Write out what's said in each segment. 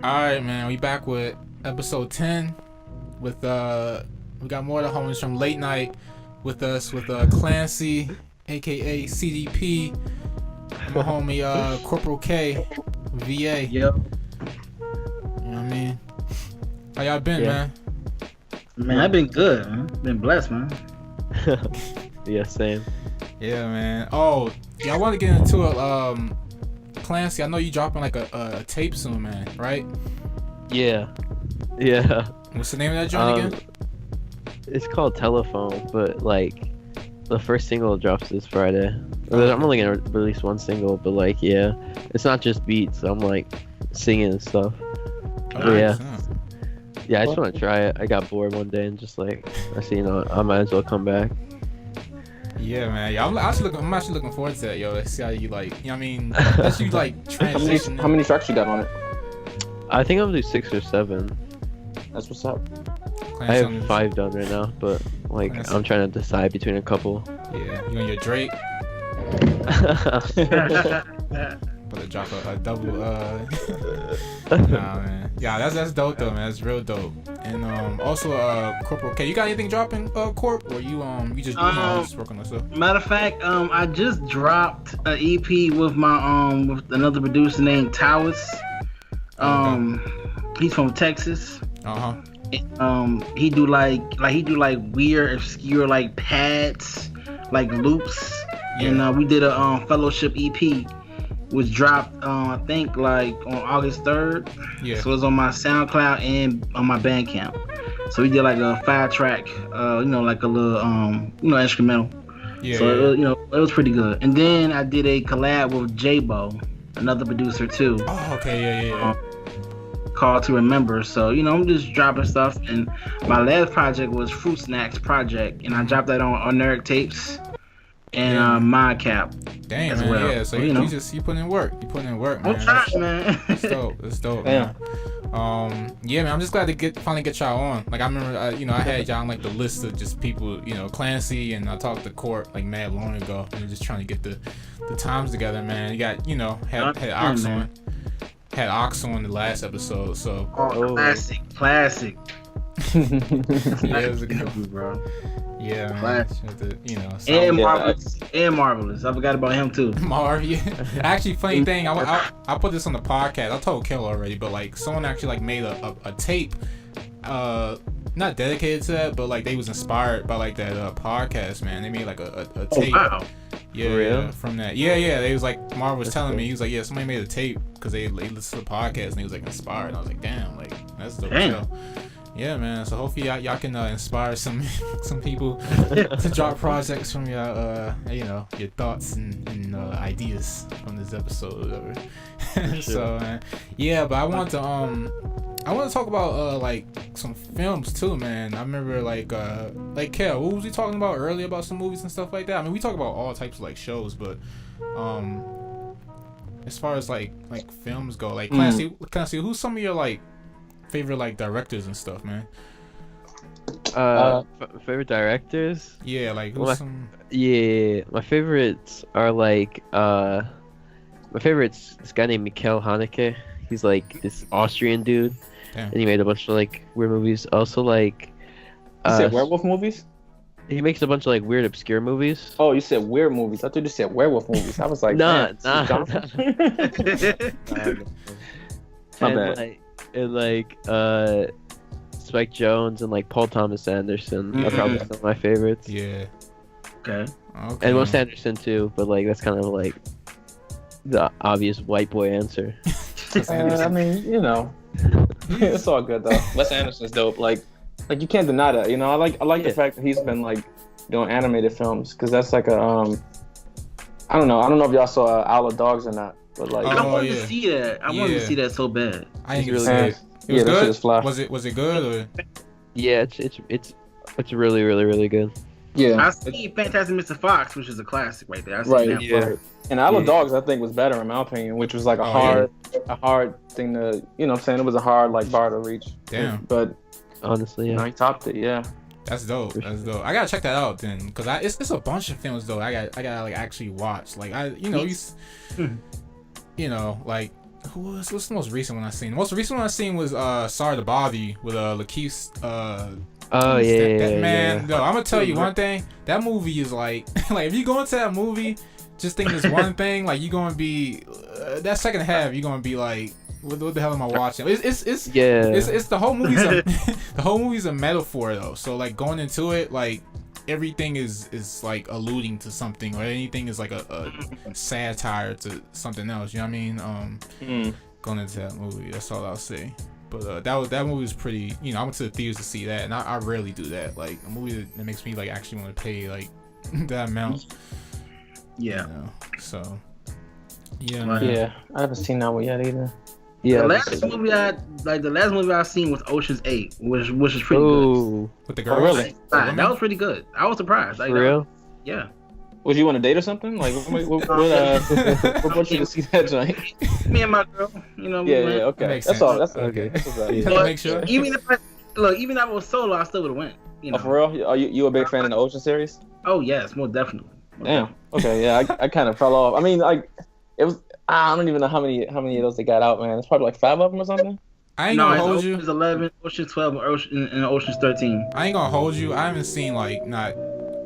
Alright, man, we back with episode 10 with we got more of the homies from late night with us with Clancy, aka CDP, my homie Corporal K, VA. Yep. You know what I mean? How y'all been, man? Man, I've been good, man. Been blessed, man. Yeah, same. Yeah, man. Oh, yeah, I want to get into it. Clancy, I know you dropping like a tape soon, man, right? Yeah. What's the name of that joint again? It's called Telephone, but like the first single drops this Friday. I'm only gonna release one single, but like it's not just beats. I'm like singing and stuff. Nice. Yeah, I just want to try it. I got bored one day and just like I see, I might as well come back. Yeah, man. Yeah, I'm actually looking forward to that, yo. Let's see how you like. You know what I mean? That's you like transition. How many tracks you got on it? I think I'm gonna do 6 or 7. That's what's up. I have 5 done right now, but like Clancy. I'm trying to decide between a couple. Yeah, you and your Drake. But to drop a double. Nah, man. Yeah, that's dope though, man. That's real dope. And also Corporal K, you got anything dropping, Corp, or you just just working on stuff? Matter of fact, I just dropped an EP with my with another producer named Towers. He's from Texas. He do like weird, obscure like pads, like loops, and we did a fellowship EP, which dropped I think like on August 3rd. Yeah. So it's on my SoundCloud and on my Bandcamp. So we did like a 5-track, like a little instrumental. Yeah. So it was pretty good. And then I did a collab with J-Bo, another producer too. Oh, okay, yeah. Called To Remember. So I'm just dropping stuff. And my last project was Fruit Snacks Project, and I dropped that on Nerd Tapes and ModCap. Damn, as man. well. Yeah, so you put in work. You put in work, man. I'm trying, man. It's dope, man. Yeah, man. I'm just glad to finally get y'all on. Like I remember, I had y'all on like the list of just people, Clancy, and I talked to Court like mad long ago, and just trying to get the times together, man. You got, had Ox on. Had Ox on the last episode, so. Classic. Yeah, it was a good one, bro. Yeah, man. And Marvelous. I forgot about him too. Marv, yeah. Actually, funny thing, I put this on the podcast. I told Kel already, but like someone actually like made a tape, not dedicated to that, but like they was inspired by like that podcast, man. They made like a tape. Oh, wow. Yeah, from that. Yeah. They was like Marv was telling me, he was like, yeah, somebody made a tape because they listened to the podcast and he was like inspired. And I was like, damn, like that's dope. Yeah, man. So hopefully y'all can inspire some people to drop projects from your your thoughts and ideas from this episode or whatever. Sure. So but I want to talk about like some films too, man. I remember like Kel, what was we talking about earlier about some movies and stuff like that? I mean, we talk about all types of like shows, but as far as like films go, like Clancy, who's some of your like favorite like directors and stuff, man? Favorite directors? Yeah, like who's some? Yeah, my favorites are like my favorite's this guy named Mikkel Haneke. He's like this Austrian dude. Damn. And he made a bunch of like weird movies. Also like you said werewolf movies? He makes a bunch of like weird obscure movies. Oh, you said weird movies. I thought you said werewolf movies. I was like, nah. And like Spike Jonze and like Paul Thomas Anderson are probably some of my favorites. Yeah. Okay. And Wes Anderson too, but like that's kind of like the obvious white boy answer. I mean, it's all good though. Wes Anderson's dope. Like you can't deny that. I like the fact that he's been like doing animated films because that's like a I don't know if y'all saw Isle of Dogs or not, but like I wanted to see that. I wanted to see that so bad. I ain't really good. It was that shit is fly. Was it good or? Yeah, it's really really really good. Yeah. I seen Fantastic Mr. Fox, which is a classic right there. Right. And Isle of Dogs, I think, was better in my opinion, which was like a hard thing to, what I'm saying? It was a hard like bar to reach. Damn. But honestly, he topped it. Yeah. That's dope. That's dope. I gotta check that out then, cause it's a bunch of films though. I gotta like actually watch. Like like what's the most recent one I seen? The most recent one I seen was Sorry to Bother You with Lakeith. Oh yeah, that man. yeah. No, I'm gonna tell you one thing. That movie is like if you go into that movie just thinking this one thing, like you're gonna be that second half, you're gonna be like, what the hell am I watching? It's the whole movie's the whole movie's a metaphor though. So like going into it, like everything is like alluding to something, or anything is like a satire to something else. You know what I mean? Going into that movie, that's all I'll say. But that movie was pretty. You know, I went to the theaters to see that, and I rarely do that. Like a movie that makes me like actually want to pay like that amount. Yeah. You know? So. Yeah. Right. Man. Yeah, I haven't seen that one yet either. Yeah. The last movie I seen was Ocean's 8, which is pretty good. With the girl. Oh, really? That was pretty good. I was surprised. Like, For real? Yeah. Was you on a date or something? Like, what brought you to see that joint? Me and my girl, you know. Yeah, okay. Makes That's sense. all. That's Okay. That's what's up. You Yeah. have to make sure. Even if I was solo, I still would have went. You know. Oh, for real? Are you a big fan of the Ocean series? Oh yes, most definitely. Damn. Okay. Yeah, I kind of fell off. I mean, like, it was. I don't even know how many of those they got out, man. It's probably like 5 of them or something. I ain't gonna hold you. Ocean's 11, Ocean's 12, and Ocean's 13. I ain't gonna hold you. I haven't seen I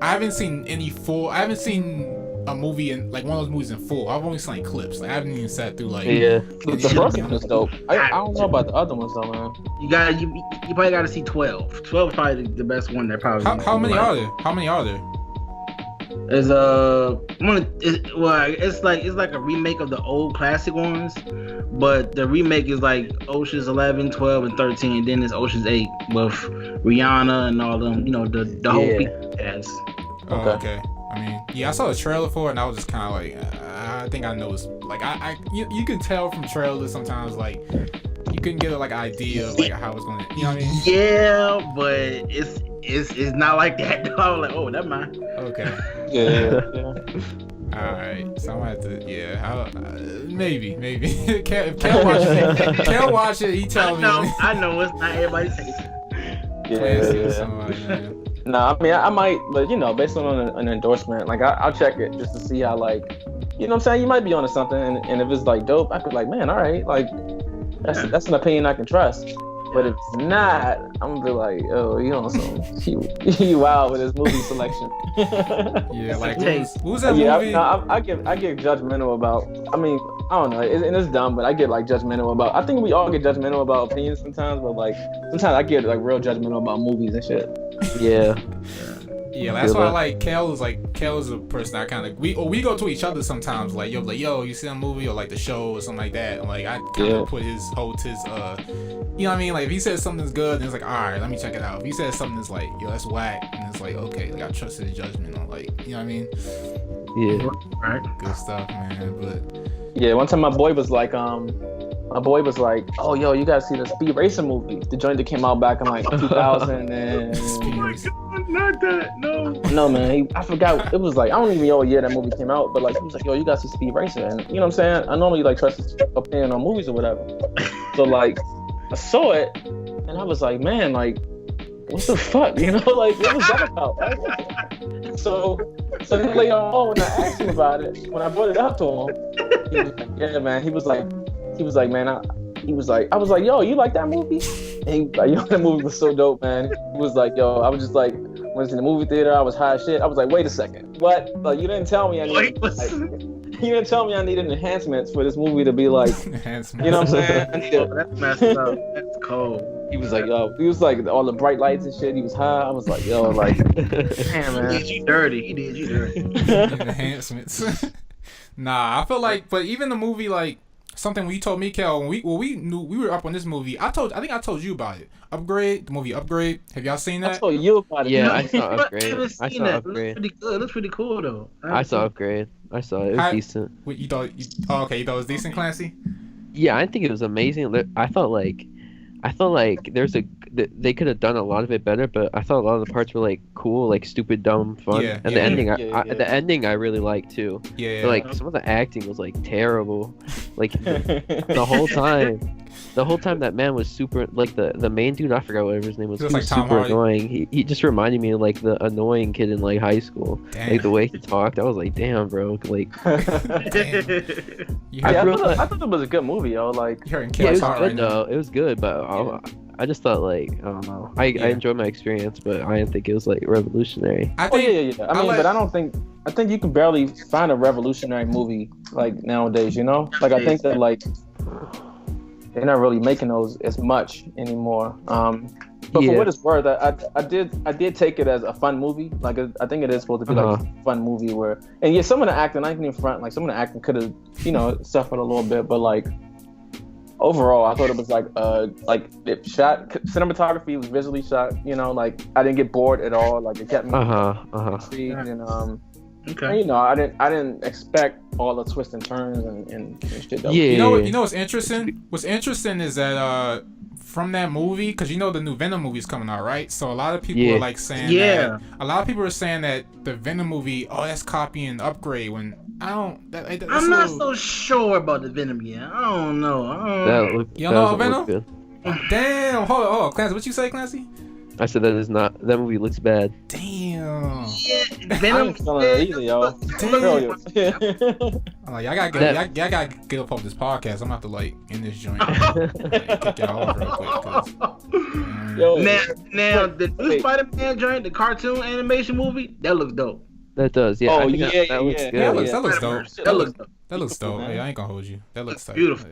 haven't seen any full. I haven't seen a movie in like one of those movies in full. I've only seen like clips. Like I haven't even sat through like. Yeah. The first one was dope. I don't know about the other ones though, man. You probably got to see 12. 12 is probably the best one. That probably. How many are there? How many are there? It's it's like a remake of the old classic ones, but the remake is like Ocean's 11, 12, and 13. And then it's Ocean's 8 with Rihanna and all them. You know the whole cast. Oh, okay. I mean, yeah, I saw the trailer for it, and I was just kind of like, I think I know it's like you can tell from trailers sometimes like you couldn't get like an idea of like how it's gonna, you know what I mean? Yeah, but it's not like that. I was like, oh, never mind. Okay. Yeah. All right. So I'm gonna have to, maybe. If Kel watch it, he tell me. I know it's not everybody's taste. Yeah. Nah, I mean, I might, but you know, based on an endorsement, like I'll check it just to see how, like, you know what I'm saying? You might be onto something, and if it's like dope, I could like, man, all right, like that's an opinion I can trust. But if it's not, I'm gonna be like, oh, you on some, you wild with his movie selection. Yeah, like who's that movie? Yeah, I get judgmental about. I mean, I don't know, and it's dumb, but I get like judgmental about. I think we all get judgmental about opinions sometimes, but like sometimes I get like real judgmental about movies and shit. Yeah. Yeah, that's why I like Kel is a person I kind of we go to each other sometimes like yo you see a movie or like the show or something like that, and like I kind of put his you know what I mean, like if he says something's good then it's like, all right, let me check it out. If he says something that's like, yo, that's whack, and it's like, okay, like I trust his judgment on, like, you know what I mean? Yeah. Right. Good stuff, man. But yeah, one time my boy was like, oh, yo, you gotta see the Speed Racer movie, the joint that came out back in like 2000 and... Oh my God, not that, no. No, man, I forgot. It was like, I don't even know what year that movie came out, but like, he was like, yo, you gotta see Speed Racer, and you know what I'm saying? I normally like trust his opinion on movies or whatever. So like, I saw it, and I was like, man, like, what the fuck, you know, like, what was that about? Right? So then later on, when I asked him about it, when I brought it up to him, he was like, yeah, man, he was like, man, I was like, yo, you like that movie? And he was like, yo, that movie was so dope, man. He was like, yo, I was just like, when I was in the movie theater, I was high as shit. I was like, wait a second, what? Like, you didn't tell me I needed, you didn't tell me I needed enhancements for this movie to be like, you know what I'm saying? That's messed up. That's cold. He was like, yo, he was like all the bright lights and shit. He was high. I was like, yo, like, damn, man. He did you dirty. He did you dirty. Enhancements. Nah, I feel like, but even the movie, like, something we told me, Kel, when we knew we were up on this movie. I think I told you about it. Upgrade, the movie Upgrade. Have y'all seen that? I told you about it. Yeah, I saw Upgrade. I haven't I seen saw that. Upgrade. It looks pretty good. It looks pretty cool though. I saw Upgrade. I saw it. It was decent. What, you thought? Okay, you thought it was decent, Clancy? Yeah, I think it was amazing. I felt like they could have done a lot of it better, but I thought a lot of the parts were like cool, like stupid, dumb, fun. Yeah, and yeah. the ending I really liked too. Yeah. But like some of the acting was like terrible, like the whole time. the whole time that man was super like the main dude. I forgot whatever his name was. He was like Tom super Hardy. annoying. He just reminded me of like the annoying kid in like high school. Damn. Like the way he talked, I was like, damn, bro. Like, You I heard, thought it was a good movie, yo. Like, you heard yeah, it was Chaos good right now. though. It was good, but I just thought like I don't know. I enjoyed my experience, but I didn't think it was like revolutionary. I oh think, yeah. I mean, but I don't think. I think you can barely find a revolutionary movie like nowadays. You know, like I think that like they're not really making those as much anymore. But for what it's worth, I did take it as a fun movie. Like I think it is supposed to be like a fun movie where, and yeah, some of the acting, I can in front, like some of the acting could have, suffered a little bit, but like overall, I thought it was like it shot, cinematography was visually shot. Like I didn't get bored at all. Like it kept me intrigued, and okay. and, I didn't expect all the twists and turns and shit. That You know what's interesting? What's interesting is that from that movie, because the new Venom movie is coming out, right? So a lot of people are like saying that. A lot of people are saying that the Venom movie, that's copying Upgrade. When I don't, I'm not so sure about the Venom yet. I don't know. You know Venom? Damn, hold on, Clancy. What you say, Clancy? I said that movie looks bad. Damn. Yeah, Venom. Either, yo. I gotta get up off this podcast. I'm gonna have to in this joint. Kick y'all off real quick. Yo, now the new Spider-Man joint, the cartoon animation movie, that looks dope. That does, yeah. Oh, that looks good. That looks dope. That looks dope. Yeah, I ain't gonna hold you. That looks dope. Beautiful.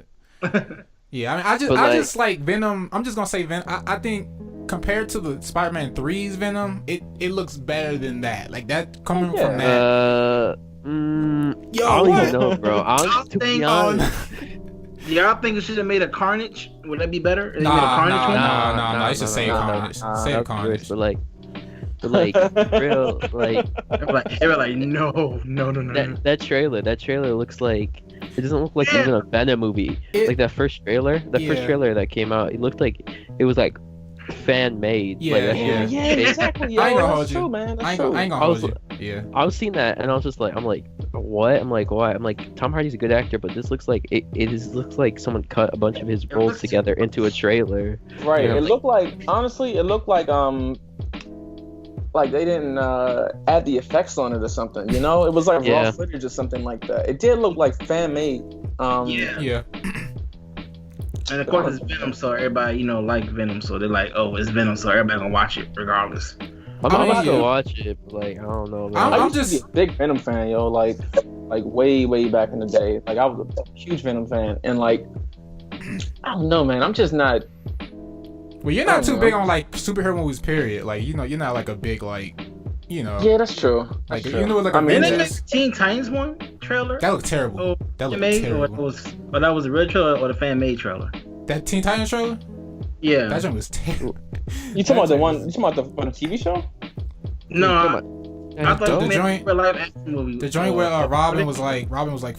Yeah, I mean, I just like Venom. I'm just gonna say Venom. I think compared to the Spider-Man 3's Venom, it looks better than that. Like that coming from that. Yo, I don't what? even know, bro. To be honest. Y'all think it should have made a Carnage? Would that be better? No. It's just save Carnage. Save Carnage. But real, they were like, no. That trailer looks like it doesn't look like even a Venom movie. Like that first trailer, first trailer that came out, it looked like it was like fan made. Exactly. I ain't gonna hold you, you, man. I ain't gonna hold you. Yeah. I was seeing that and I was just like, I'm like, what? I'm like, why? I'm like, Tom Hardy's a good actor, but this looks like looks like someone cut a bunch of his roles together into a trailer. Right. It looked like, honestly, like they didn't add the effects on it or something, It was like raw footage or something like that. It did look like fan made. Yeah. And of course it's Venom, so everybody, like Venom, so they're like, oh, it's Venom, so everybody gonna watch it regardless. I'm about to watch it, but I don't know. Man. I'm just a big Venom fan, yo. Like way back in the day. Like I was a huge Venom fan, and I don't know, man. I'm just not. Well, you're not too big on superhero movies, period. You're not like a big Yeah, that's true. Like true. Avengers. Didn't they make Teen Titans one trailer? That looked terrible. That looked terrible. But that was the real trailer or the fan made trailer? That Teen Titans trailer? Yeah. That joint was terrible. You talking about the one? You talking about the TV show? No, I thought the joint, a live action movie. The joint where Robin was like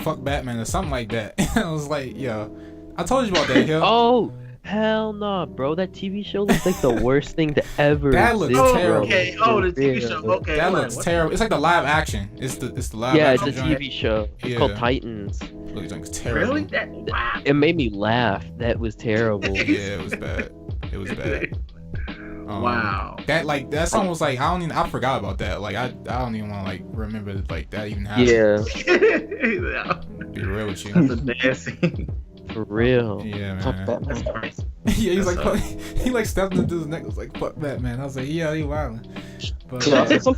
fuck Batman or something like that. I was like, yo, I told you about that, yo. Oh. Hell no, bro. That TV show looks like the worst thing to ever. That looks terrible. Okay. Oh, the TV show. Okay. That looks terrible. It's like the live action. It's the live action. Yeah, it's a TV show. It's called Titans. It's terrible. Really? Wow. It made me laugh. That was terrible. Yeah, it was bad. It was bad. Wow. That's almost like I forgot about that. Like I don't even want to remember that even happened. Yeah. Be real with you. That's a bad scene. For real. Yeah, man. That's crazy. Yeah, he stepped into dude's neck. Was like, "Fuck Batman." I was like, "Yeah, he wilding." But I saw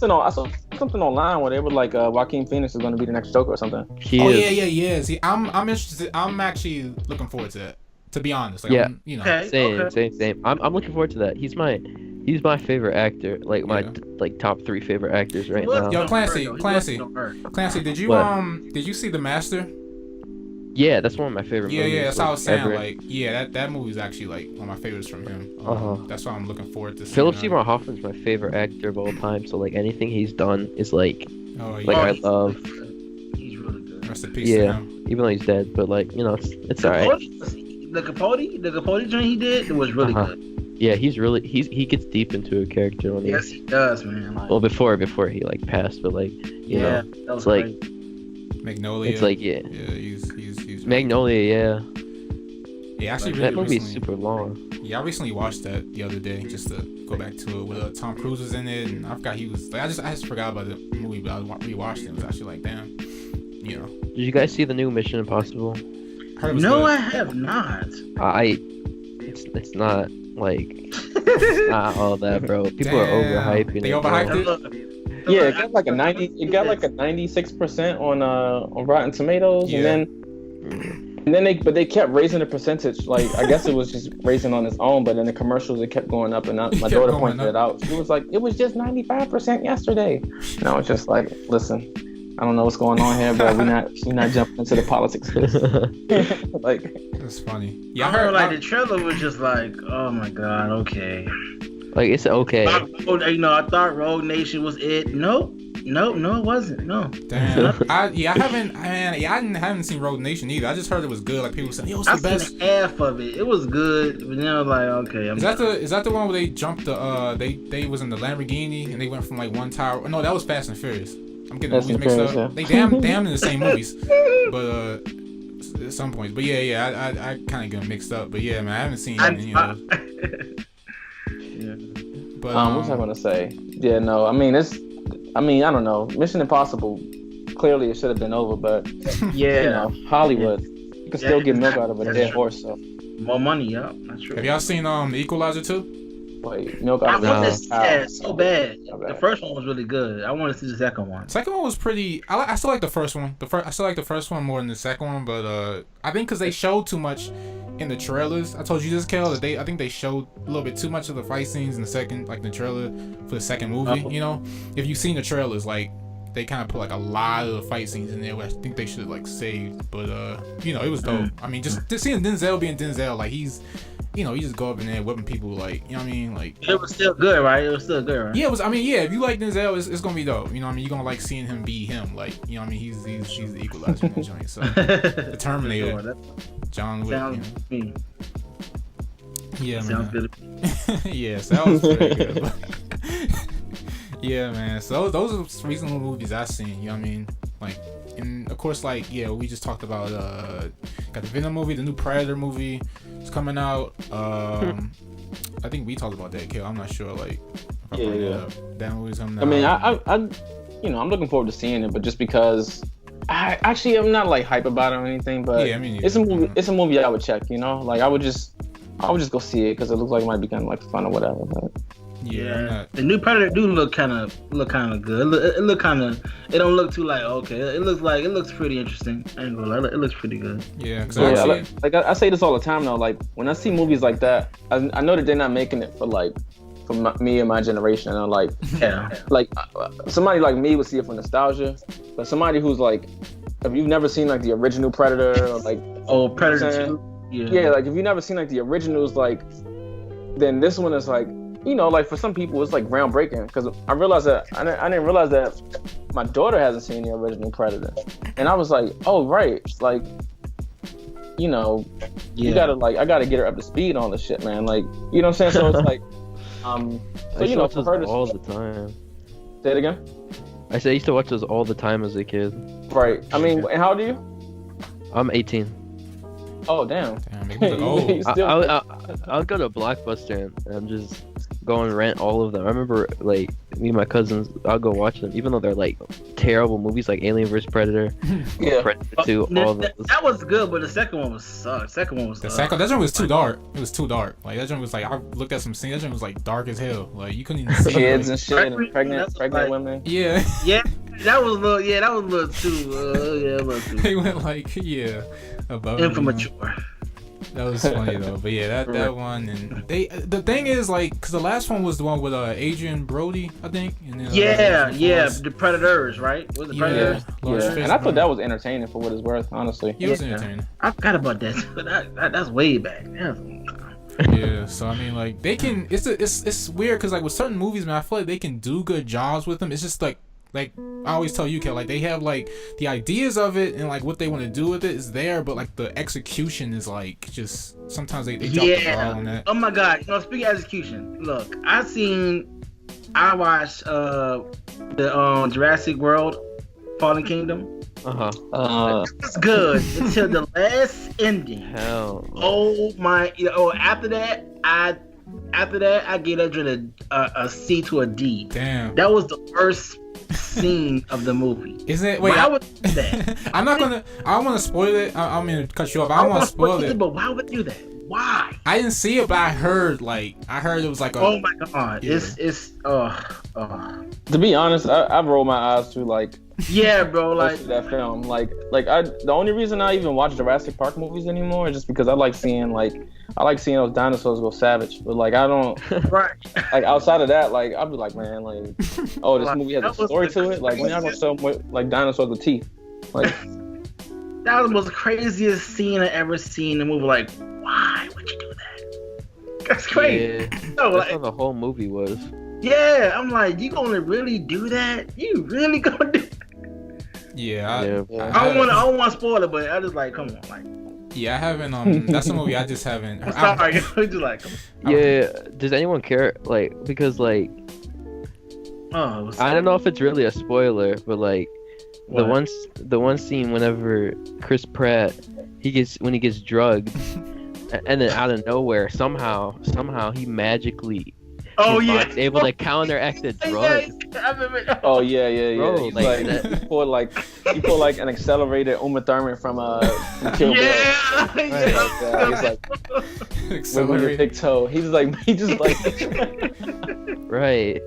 something online where they were like, Joaquin Phoenix is going to be the next Joker or something. Yeah. See, I'm interested. I'm actually looking forward to that. To be honest, Same. I'm looking forward to that. He's my favorite actor. Like my top 3 favorite actors right now. Yo, Clancy, did you see The Master? Yeah, that's one of my favorite movies. Yeah, that's how I was saying. That movie's actually one of my favorites from him. That's why I'm looking forward to seeing Philip Seymour Hoffman's my favorite actor of all time, so anything he's done is I love. He's really good. Rest in peace. Yeah, even though he's dead, but it's alright. The Capote joint he did was really good. Yeah, he gets deep into a character. Yes, he does, man. Well, before he passed, but you know, that was it's Magnolia. It's he's Magnolia, yeah. Yeah, actually, that movie is super long. Yeah, I recently watched that the other day just to go back to it. With Tom Cruise was in it, and I forgot he was. Like, I just forgot about the movie, but I rewatched it. It was actually like, damn, you know. Did you guys see the new Mission Impossible? No, I have not. It's not like it's not all that, bro. People are overhyping it. They overhyped it. Yeah, it got like a 90. It got like a 96% on Rotten Tomatoes, Yeah. and then they kept raising the percentage. Like I guess it was just raising on its own, but in the commercials it kept going up, and my daughter pointed it out. She was like, "It was just 95% yesterday." And I was just like, "Listen, I don't know what's going on here, but we're not jumping into the politics." Like, that's funny. Yeah, I heard like the trailer was just like, "Oh my god, okay." Like it's okay. I thought Rogue Nation was it. Nope, it wasn't. No. Damn. I haven't seen Rogue Nation either. I just heard it was good. Like people saying, "Yo, it's the best." Seen half of it. It was good, but then I was like, okay. Is that the one where they jumped the they was in the Lamborghini and they went from like one tower? No, that was Fast and Furious. I'm getting the movies mixed up. Yeah. They damn in the same movies, but at some points. But yeah, I kind of get them mixed up. But yeah, man, I haven't seen any of those. Yeah. But what was I gonna say? Yeah, no, I mean I don't know. Mission Impossible, clearly it should have been over, but yeah, Hollywood, you can still get milk out of a dead horse. So more money, yeah, that's true. Have y'all seen The Equalizer 2? Wait, milk out of so bad. The first one was really good. I want to see the second one. Second one was pretty. I still like the first one. I still like the first one more than the second one, but I think because they showed too much in the trailers. I told you this, Kel, that I think they showed a little bit too much of the fight scenes in the second, like the trailer for the second movie. You know, if you've seen the trailers, like they kind of put like a lot of the fight scenes in there, which I think they should have like saved. But it was dope. I mean, just seeing Denzel being Denzel, like he's. You just go up in there whipping people, like, you know what I mean? Like, it was still good, right? Yeah, it was. I mean, yeah, if you like Denzel, it's gonna be dope. You know what I mean? You're gonna like seeing him be him, like, you know what I mean? He's the equalizer in that joint. So the Terminator, John Wick. You know? Yeah, man. Sounds good. Yeah, sounds very good. Yeah, man. So those are reasonable movies I've seen. You know what I mean? Like, and of course, like, yeah, we just talked about got the Venom movie, the new Predator movie. It's coming out. I think we talked about that, Kill. I'm not sure, like, that movie's coming out. I mean, I'm looking forward to seeing it, but just because I'm not like hype about it or anything, but it's a movie. It's a movie I would check. You know, like I would just go see it because it looks like it might be kind of like fun or whatever. But the new Predator do look kind of good. It don't look too like okay. It looks pretty interesting. I ain't gonna lie, it looks pretty good. Yeah, I say this all the time though. Like when I see movies like that, I know that they're not making it for me and my generation. And I'm like, like somebody like me would see it for nostalgia, but somebody who's like, if you've never seen like the original Predator or like Predator 2, like if you've never seen like the originals, like then this one is like. Like for some people, it's like groundbreaking because I realized that I didn't realize that my daughter hasn't seen the original Predator, and I was like, oh right, like, you gotta like I gotta get her up to speed on this shit, man. Like, you know what I'm saying? So it's like, for her to all the time. Say it again. I said I used to watch those all the time as a kid. Right. I mean, and how old are you? I'm 18. Oh damn. I'll go to Blockbuster and just go and rent all of them. I remember like me and my cousins, I'll go watch them, even though they're like terrible movies like Alien vs Predator, Predator 2, all those. That was good, but the second one was sucked. That one was too dark. It was too dark. Like that one was like I looked at some scenes. That one was like dark as hell. Like you couldn't even see kids and shit and pregnant women. Yeah. Yeah, that was a little too. A little too. They went like above immature. That was funny though, but yeah, that one, and the thing is like, because the last one was the one with Adrian Brody, I think. And then, the Predators, right? Was the Predators? Yeah, and I thought that was entertaining for what it's worth, honestly. It was entertaining. I forgot about that, but that's way back. Yeah, so I mean, like they can. It's weird because like with certain movies, man, I feel like they can do good jobs with them. It's just like I always tell you, Kel, like they have like the ideas of it and like what they want to do with it is there, but like the execution is like just sometimes they drop the ball on that. Oh my god, speaking of execution, look, I watched the Jurassic World Fallen Kingdom. It's good until the last ending. Hell. Oh my! After that, I gave that joint a C to a D. Damn. That was the worst scene of the movie. Is it? Wait, why would you do that? I'm not gonna. I don't want to spoil it. I don't mean to cut you off. I don't want to spoil it. But why would you do that? Why? I didn't see it, but I heard it was like a. Oh my god! Yeah. It's To be honest, I've rolled my eyes through like. Yeah, bro. Like that film, the only reason I even watch Jurassic Park movies anymore is just because I like seeing those dinosaurs go savage. But like I don't, right. Like outside of that, like I'll be like, man, like, oh, this movie has a story to it. Like when y'all gonna show like dinosaurs with teeth? Like that was the most craziest scene I ever seen in a movie. Like, why would you do that? That's crazy. Yeah, no, that's how the whole movie was. Yeah, I'm like, you gonna really do that? You really gonna do? Yeah, I don't want to spoil it, but I just like, come on, like. Yeah, I haven't. That's a movie I just haven't. I'm sorry, just like. Yeah, does anyone care? Like, because like, I don't know if it's really a spoiler, but like, the one scene whenever Chris Pratt when he gets drugged, and then out of nowhere somehow he magically. Oh yeah, able to counteract the drugs. Oh yeah. Bro, he pulled like an accelerated Uma Thurman from Kill Bill. Yeah. He's like with your big toe. He just like right.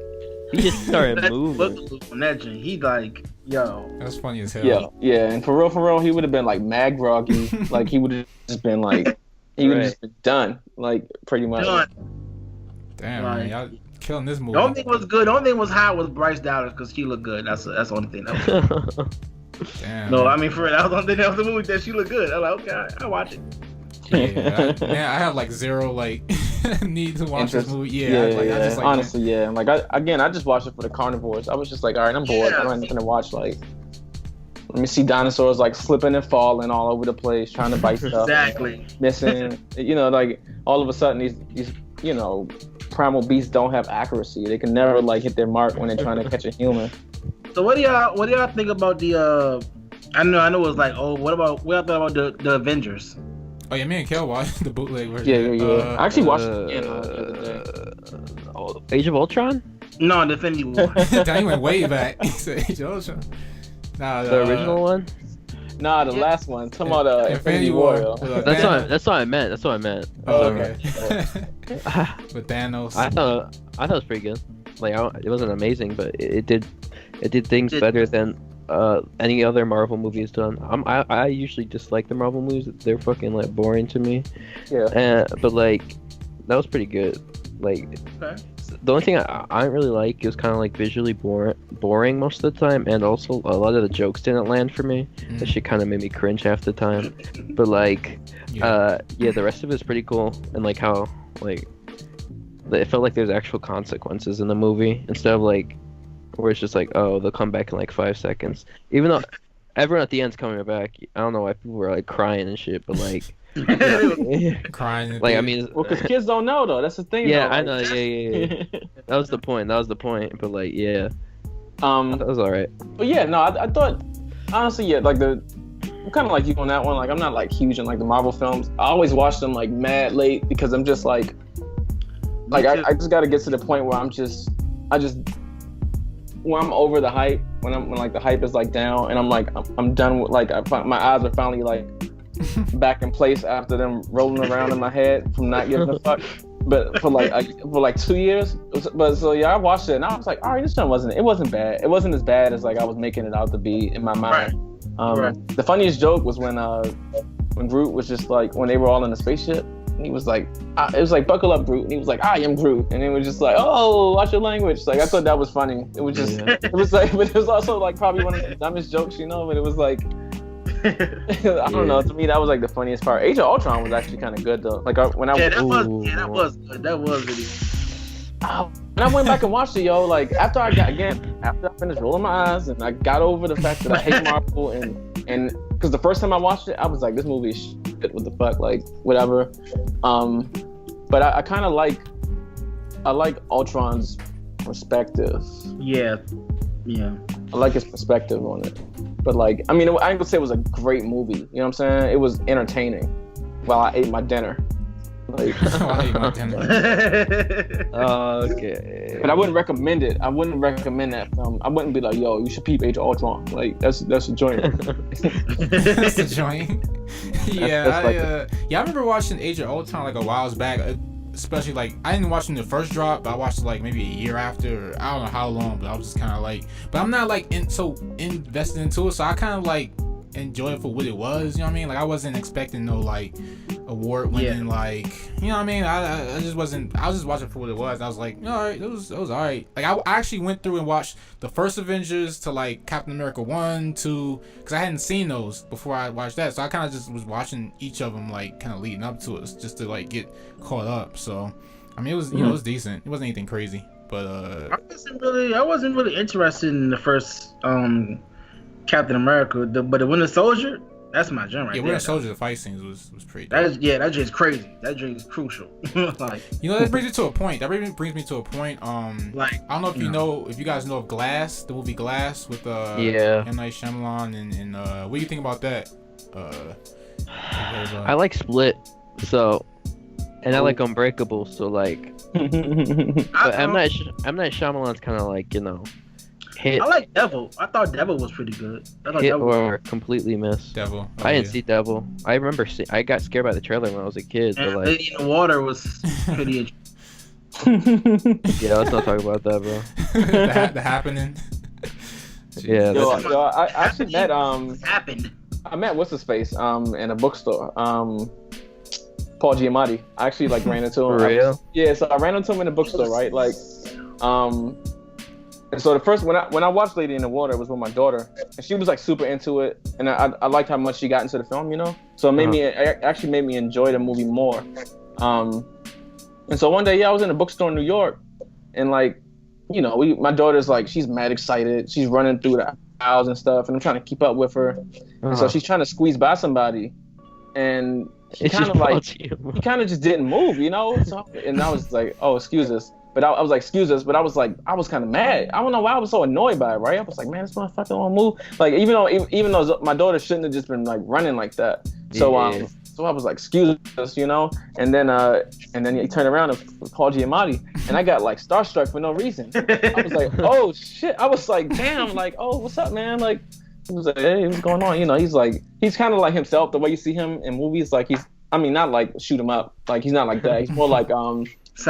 He just started moving. He like, yo. That's funny as hell. Yeah, and for real, he would have been like mad groggy. Like he would have just been like, he would have just been done. Like pretty much. Done. Damn, man, y'all killing this movie. The only thing was good. The only thing was hot was Bryce Dallas because she looked good. That's the only thing. That was Damn. No, I mean for real, that was the only thing that was the movie that she looked good. I'm like, okay, I'll watch it. Yeah, I have like zero need to watch this movie. I just honestly, yeah. Like I just watched it for the carnivores. I was just like, all right, I'm bored. I don't have anything to watch. Like, let me see dinosaurs like slipping and falling all over the place, trying to bite stuff. Exactly. Missing. Like all of a sudden these primal beasts don't have accuracy. They can never like hit their mark when they're trying to catch a human. So what do y'all think about the I know it was like, what y'all thought about the Avengers? Oh yeah, me and Kel watched the bootleg version. Yeah. I actually watched it again the other day. Age of Ultron? No, the Infinity War. He went way back. He said Age of Ultron. Nah, the original one? Nah, the last one. Talking about Infinity War. That's what I meant. Oh, okay. With Thanos. I thought it was pretty good. Like it wasn't amazing, but it did things better than any other Marvel movies done. I usually dislike the Marvel movies. They're fucking like boring to me. Yeah. But like that was pretty good. Like the only thing I didn't really like is kind of like visually boring most of the time, and also a lot of the jokes didn't land for me. That shit kind of made me cringe half the time. But like, the rest of it's pretty cool, and like how like it felt like there's actual consequences in the movie instead of like where it's just like, oh, they'll come back in like 5 seconds. Even though everyone at the end's coming back, I don't know why people were like crying and shit, but like. Crying. Like I mean, because kids don't know though. That's the thing. Yeah, though. I know. Yeah. That was the point. But like, yeah. That was alright. But yeah, no, I thought honestly, yeah, like I'm kind of like you on that one. Like I'm not like huge in like the Marvel films. I always watch them like mad late because I'm just like I just got to get to the point where when I'm over the hype, when like the hype is like down, and I'm like I'm done with like my eyes are finally like. Back in place after them rolling around in my head from not giving a fuck. But for like 2 years. But so yeah, I watched it and I was like, all right, this one wasn't bad. It wasn't as bad as like I was making it out to be in my mind. Right. The funniest joke was when Groot was just like when they were all in the spaceship. And he was like, it was like buckle up, Groot, and he was like, I am Groot, and it was just like, oh, watch your language. Like I thought that was funny. It was just, it was like, but it was also like probably one of the dumbest jokes, but it was like. I don't know. To me, that was like the funniest part. Age of Ultron was actually kind of good though. Like that was good. That was really. And I went back and watched it, yo. Like after I finished rolling my eyes and I got over the fact that I hate Marvel and because the first time I watched it, I was like, this movie is shit. What the fuck? Like whatever. But I kind of like Ultron's perspective. Yeah. I like his perspective on it. But like, I mean, I would say it was a great movie. You know what I'm saying? It was entertaining while I ate my dinner. Like, I ate my dinner. Okay. But I wouldn't recommend it. I wouldn't recommend that film. I wouldn't be like, yo, you should peep Age of Ultron. Like, that's a joint. That's a joint. Yeah, I remember watching Age of Ultron like a while back. Especially like I didn't watch it in the first drop, but I watched it like maybe a year after. Or I don't know how long, but I was just kind of like, but I'm not like so invested into it, so I kind of like enjoy it for what it was. You know what I mean? Like I wasn't expecting no like award winning like, you know what I mean? I just wasn't. I was just watching for what it was. I was like, all right, it was all right. Like I actually went through and watched the first Avengers to like Captain America 1, 2, because I hadn't seen those before I watched that, so I kind of just was watching each of them like kind of leading up to it just to like get caught up. So I mean, it was, you know, it was decent. It wasn't anything crazy, but I wasn't really interested in the first Captain America, but the Winter Soldier, that's my genre. Yeah, Winter Soldier, the fight scenes was pretty dope. That just crazy. That just is crucial. Like, you know, that brings me to a point. Like, I don't know if if you guys know of Glass, the movie Glass with M. Night Shyamalan, and what do you think about that? I like Split, so, and I like Unbreakable, so like, but M. Night Shyamalan's kind of like, you know, hit. I like Devil. I thought Devil was pretty good. Hit or completely missed. Devil. I didn't see Devil. I remember I got scared by the trailer when I was a kid. And but like, Lady in the Water was pretty interesting. Yeah, let's not talk about that, bro. the Happening. Yeah. Yo, I actually met happened. I met what's his face in a bookstore. Paul Giamatti. I actually like ran into him. For real? Yeah, so I ran into him in a bookstore, right? Like, and so the first when I watched Lady in the Water, it was with my daughter, and she was like super into it, and I liked how much she got into the film, you know. So it actually made me enjoy the movie more. And so one day, I was in a bookstore in New York, and like, you know, my daughter's like, she's mad excited, she's running through the aisles and stuff, and I'm trying to keep up with her. And so she's trying to squeeze by somebody, and he kind of just didn't move, you know. So, and I was like, oh, excuse us. But I was like, excuse us, but I was kind of mad. I don't know why I was so annoyed by it, right? I was like, man, this motherfucker don't move. Like, even though my daughter shouldn't have just been like running like that. So so I was like, excuse us, you know. And then he turned around and Paul Giamatti, and I got like starstruck for no reason. I was like, oh shit. I was like, damn, like, oh, what's up, man? Like, he was like, hey, what's going on? You know, he's kind of like himself. The way you see him in movies, like not like shoot him up. Like, he's not like that. He's more like kind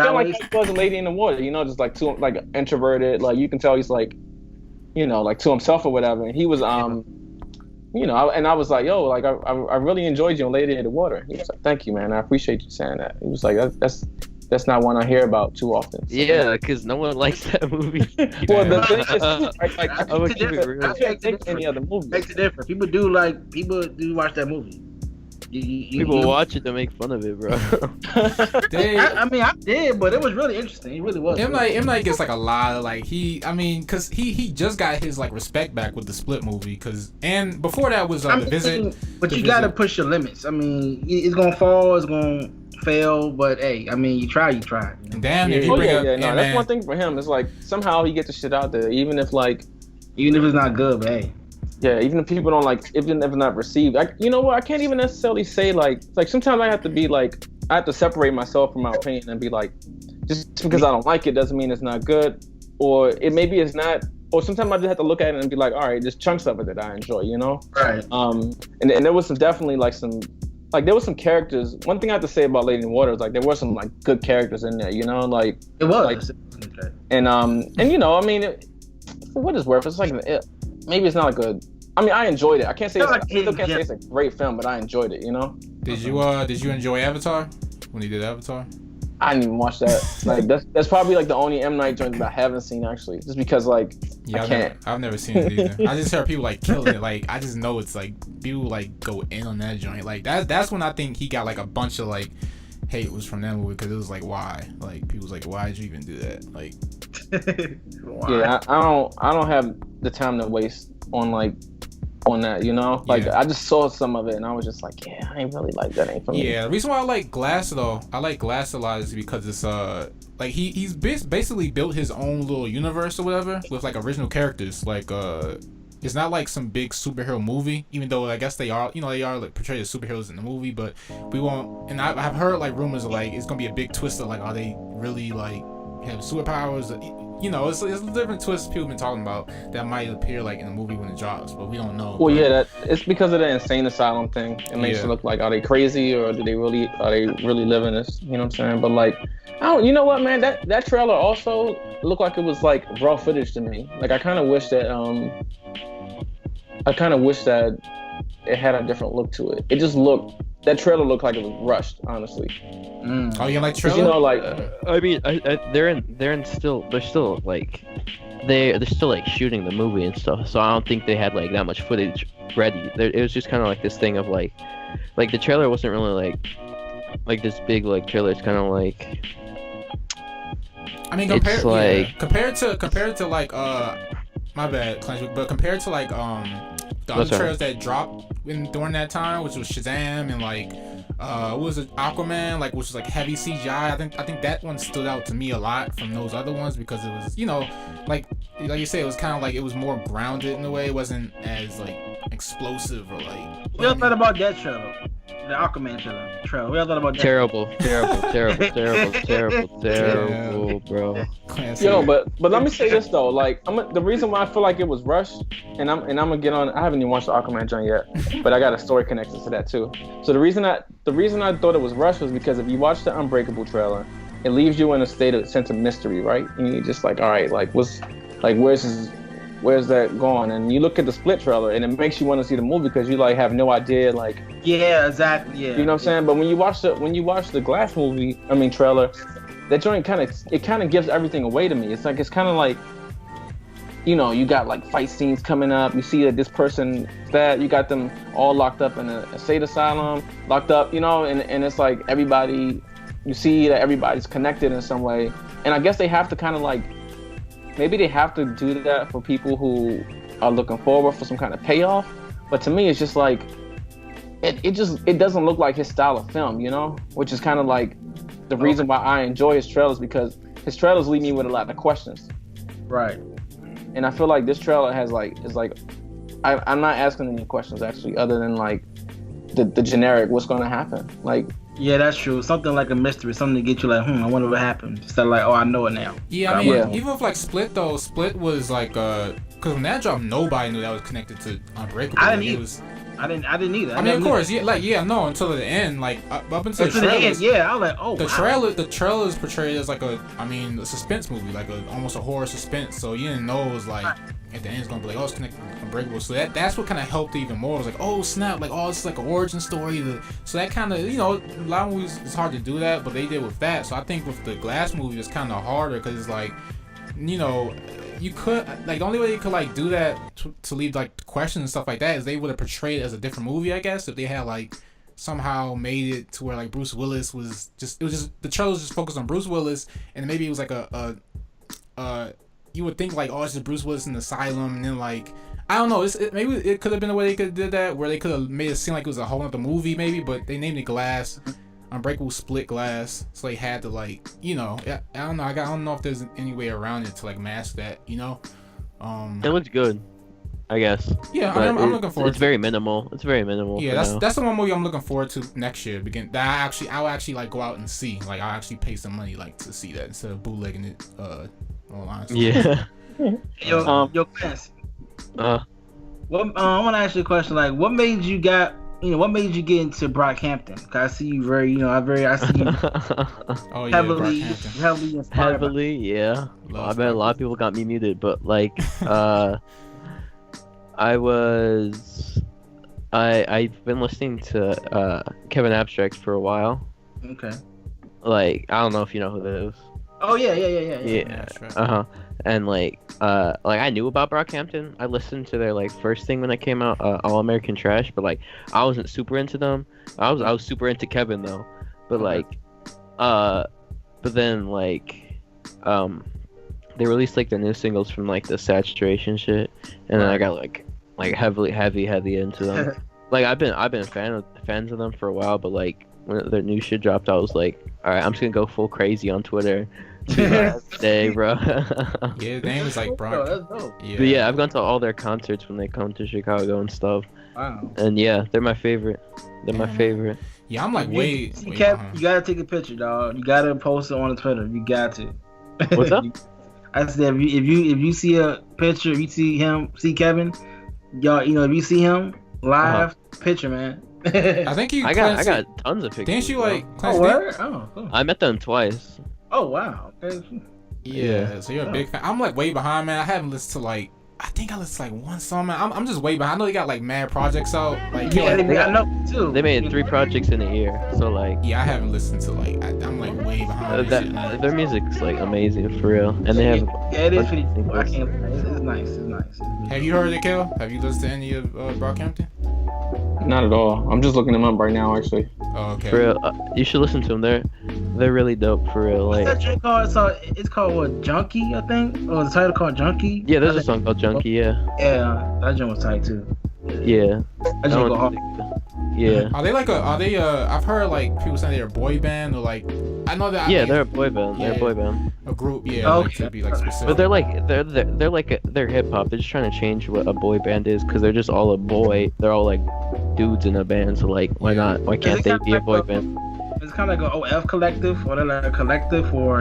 of like he was a Lady in the Water, you know, just like too like introverted. Like, you can tell he's like, you know, like to himself or whatever. And he was you know, and I was like, yo, like I really enjoyed you in Lady in the Water. He was like, thank you, man. I appreciate you saying that. He was like, that's not one I hear about too often. So, yeah, because no one likes that movie. Well, the thing is, like I would keep it real. I can't think of any other movie. Makes it different. People do watch that movie. People watch it to make fun of it, bro. I mean, I did, but it was really interesting. It really was. M. Night gets like a lot of like because he just got his like respect back with the Split movie, and before that was The Visit. But you gotta push your limits. I mean, it's gonna fall, it's gonna fail, but hey, I mean, you try. You know? Damn, if you bring up, that's one thing for him. It's like somehow he gets the shit out there, even if it's not good, but hey. Yeah, even if people don't like, even if not received, you know what? I can't even necessarily say like sometimes I have to be like, I have to separate myself from my opinion and be like, just because I don't like it doesn't mean it's not good, or maybe it's not, or sometimes I just have to look at it and be like, all right, there's chunks of it that I enjoy, you know? Right. And there was definitely there was some characters. One thing I have to say about Lady in the Water is like there were some like good characters in there, you know, like it was. Like, and you know, I mean, for what it's worth, it's like maybe it's not a good. I mean, I enjoyed it. I can't say I still can't say it's a great film, but I enjoyed it. You know. Did you enjoy Avatar when he did Avatar? I didn't even watch that. Like that's probably like the only M. Night joint that I haven't seen actually, just because like I can't. I've never seen it either. I just heard people like killing it. Like I just know it's like people like go in on that joint. Like that's when I think he got like a bunch of like hate was from that movie, because it was like, why? Like people was like, why did you even do that? Like yeah, I don't have the time to waste on that, you know? Like I just saw some of it and I was just like, yeah, I ain't really like that, ain't for me. Yeah, the reason why I like Glass though, I like Glass a lot is because it's like he's basically built his own little universe or whatever with like original characters. Like it's not like some big superhero movie, even though I guess they are like portrayed as superheroes in the movie, but we won't. And I've heard like rumors of like it's gonna be a big twist of like, are they really like have superpowers? It's different twists people have been talking about that might appear like in the movie when it drops, but we don't know. Well, yeah, it's because of the insane asylum thing. It makes it look like, are they crazy or are they really living this? You know what I'm saying? But like, you know what, man? That trailer also looked like it was like raw footage to me. Like I kind of wish that it had a different look to it. That trailer looked like it was rushed, honestly. Oh, you like trailer? You know, like I mean, they're still like they're still like shooting the movie and stuff. So I don't think they had like that much footage ready. It was just kind of like this thing of like the trailer wasn't really like this big like trailer. It's kind of like, I mean, compared to like my bad, Clancy, but compared to like the other trailers that dropped during that time, which was Shazam and like what was it, Aquaman, like, which was like heavy CGI. I think that one stood out to me a lot from those other ones because it was, like you say, it was kind of like it was more grounded in a way. It wasn't as like explosive or like. What y'all thought about that trailer? The Aquaman trailer. What y'all thought about that? Terrible, bro. Yo, but let me say this though. Like, the reason why I feel like it was rushed, and I'm gonna get on. I haven't even watched the Aquaman joint yet, but I got a story connected to that too. So the reason I thought it was rushed was because if you watch the Unbreakable trailer, it leaves you in a sense of mystery, right? And you're just like, all right, like where's that going? And you look at the Split trailer, and it makes you want to see the movie because you like have no idea, like. Yeah, exactly. Yeah. You know what I'm saying? But when you watch the Glass trailer, that joint kind of gives everything away to me. It's kind of like, you got like fight scenes coming up. You see that this person you got them all locked up in a state asylum, locked up, and it's like everybody. You see that everybody's connected in some way, and I guess they have to kind of like. Maybe they have to do that for people who are looking forward for some kind of payoff. But to me, it's just like, it doesn't look like his style of film, which is kind of like the reason why I enjoy his trailers, because his trailers leave me with a lot of questions. Right. And I feel like this trailer I'm not asking any questions actually, other than like the generic, what's going to happen. Like, yeah, that's true. Something like a mystery, something to get you like, I wonder what happened. Instead of like, oh, I know it now. Yeah, I mean, even with like Split though, Split was like, because when that dropped, nobody knew that was connected to Unbreakable. I didn't either. I mean, of course, until the end, like up until the trailers. I was like, oh, the trailer is portrayed as like a suspense movie, like almost a horror suspense. So you didn't know it was like at the end it's gonna be like, oh, it's connected to Unbreakable. So that's what kind of helped even more. It was like, oh snap, like, oh, it's like an origin story. So that kind of, a lot of movies it's hard to do that, but they did with that. So I think with the Glass movie it's kind of harder because it's like, you could like the only way you could like do that to leave like questions and stuff like that is they would have portrayed it as a different movie, I guess, if they had like somehow made it to where like Bruce Willis was just the trailer was just focused on Bruce Willis, and maybe it was like you would think like, oh, it's just Bruce Willis in the asylum, and then like I don't know, maybe it could have been a way they could have did that where they could have made it seem like it was a whole other movie maybe, but they named it Glass. Unbreakable Split Glass, so they had to like, I don't know. I don't know if there's any way around it to like mask that, It looks good, I guess. Yeah, I'm looking forward. It's very minimal. It's very minimal. Yeah, that's the one movie I'm looking forward to next year. I'll actually like go out and see. Like I'll actually pay some money like to see that instead of bootlegging it. All honestly. Yeah. Yo, Chris. I want to ask you a question. Like, what made you get into Brockhampton? Cause I see you I see you heavily inspired. Heavily, yeah. I bet a lot of people got me muted, but like, I've been listening to Kevin Abstract for a while. Okay. Like, I don't know if you know who that is. Oh yeah. And like I knew about Brockhampton. I listened to their like first thing when it came out, All American Trash, but like I wasn't super into them. I was super into Kevin though. But like but then like they released like the new singles from like the Saturation shit, and then I got like heavy into them. Like I've been fans of them for a while, but like when their new shit dropped, I was like, all right, I'm just gonna go full crazy on Twitter. Day, bro. Yeah, his name is like Brock. That's dope. Yeah. But yeah, I've gone to all their concerts when they come to Chicago and stuff. Wow. And yeah, they're my favorite. They're my favorite. Yeah, I'm like way Kev, you gotta take a picture, dog. You gotta post it on Twitter. You got to. What's up? I said if you see a picture, if you see Kevin, y'all, if you see him live, picture, man. I think you. I got tons of pictures. Didn't you like? Oh, word? Oh, cool. I met them twice. Oh, wow. Okay. Yeah, so you're a big fan. I'm like way behind, man. I haven't listened to like. I think I listened to like one song, man. I'm just way behind. I know they got like mad projects out. Like, yeah, I know too. They made 3 projects in a year, so like. Yeah, I haven't listened to like. I'm like way behind. Their music's like amazing for real, and they have. Yeah, it is pretty. I can't. It's nice. It's nice. Have you heard it, Kel? Have you listened to any of Brockhampton? Not at all. I'm just looking them up right now, actually. Oh, okay. For real, you should listen to them. They're really dope for real. Like. What's that joint called? So it's called what? Junkie, I think. Or the title called Junkie. Yeah, there's a song called Junkie. Yeah. Yeah, that joint was tight too. Yeah. That joint go hard. Yeah. Are they like I've heard like people saying they're a boy band or like I know that. Yeah, they're a boy band. They're a boy band. A group, yeah. Okay. Like, to be like specific. But they're hip hop. They're just trying to change what a boy band is because they're just all a boy. They're all like dudes in a band. So like, why not? Why can't they be a boy band? It's kind of like an OF collective, or they're like a collective, or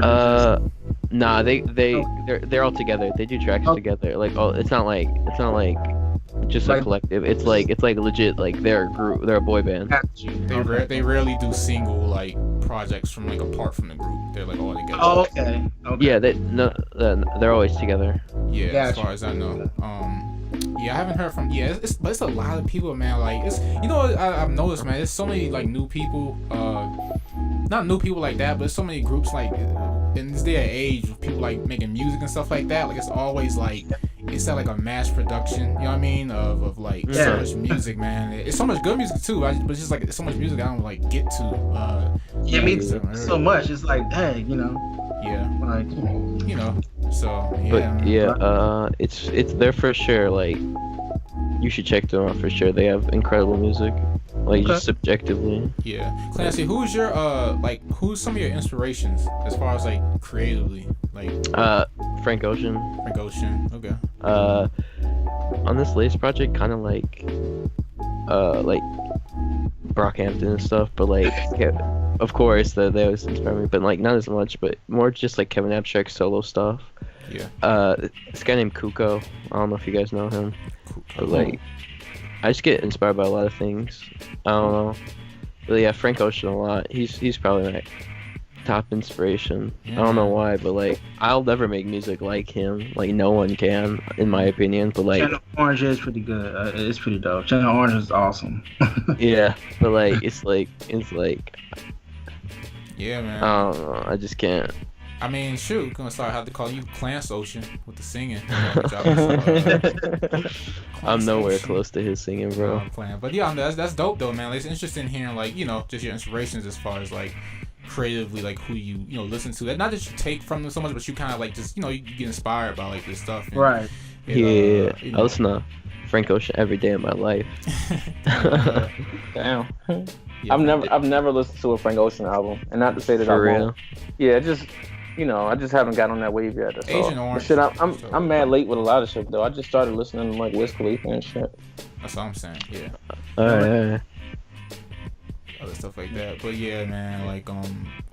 nah, they're all together. They do tracks together. Like, it's not like just a collective. It's like legit. Like they're a group. They're a boy band. They rarely do single like projects from like apart from the group. They're like all together. Oh, okay. Yeah, they're always together. Yeah, as far as I know. Yeah, I haven't heard from. Yeah, it's a lot of people, man. Like it's I've noticed, man. There's so many like new people. Not new people like that, but so many groups like in this day and age of people like making music and stuff like that. Like it's always like it's at like a mass production. You know what I mean? Of like so much music, man. It's so much good music too. But it's just like it's so much music I don't like get to. Yeah, me so much. It's like dang, Yeah. Like So yeah. But yeah, it's there for sure. Like you should check them out for sure. They have incredible music. Like just subjectively. Yeah. Clancy, who's who's some of your inspirations as far as like creatively? Like Frank Ocean. Okay. On this latest project kinda like Brockhampton and stuff, but like of course they always inspire me, but like not as much, but more just like Kevin Abstract solo stuff. Yeah. This guy named Kuko. I don't know if you guys know him. But like I just get inspired by a lot of things. I don't know. But yeah, Frank Ocean a lot. He's probably my top inspiration. Yeah. I don't know why, but like I'll never make music like him. Like no one can, in my opinion. But like Channel Orange is pretty good. It's pretty dope. Channel Orange is awesome. Yeah, but like it's like yeah, man. I don't know. I just can't. I mean, shoot, gonna have to call you Clance Ocean with the singing. I'm nowhere close to his singing, bro. I'm playing, but yeah, that's dope though, man. It's interesting hearing like just your inspirations as far as like creatively, like who you listen to. Not that you take from them so much, but you kind of like just you get inspired by like this stuff. And, right. I listen to Frank Ocean every day of my life. Damn. Yeah, I've never listened to a Frank Ocean album, and not to say that For I real? won't. Yeah, just I just haven't got on that wave yet. That's all. Agent Orange. But shit, I'm mad late with a lot of shit though. I just started listening to like Wiz Khalifa and shit. That's all I'm saying. Yeah. Alright. Other stuff like that, but yeah, man. Like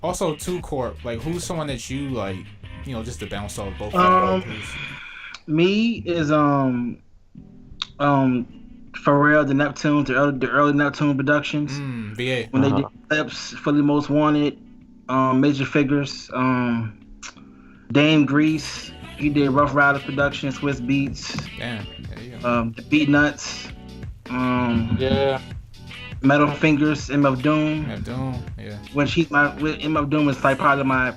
also too, Corp. Like who's someone that you like? Just to bounce off both. Me is Pharrell, the Neptunes, the early Neptune productions. VA. When they did clips for the Most Wanted, Major Figures, Dame Grease, he did Rough Rider Productions, Swiss Beats. Damn. There you go. The Beat Nuts. Yeah. Metal Fingers, MF Doom. MF Doom, yeah. Which MF Doom is like probably my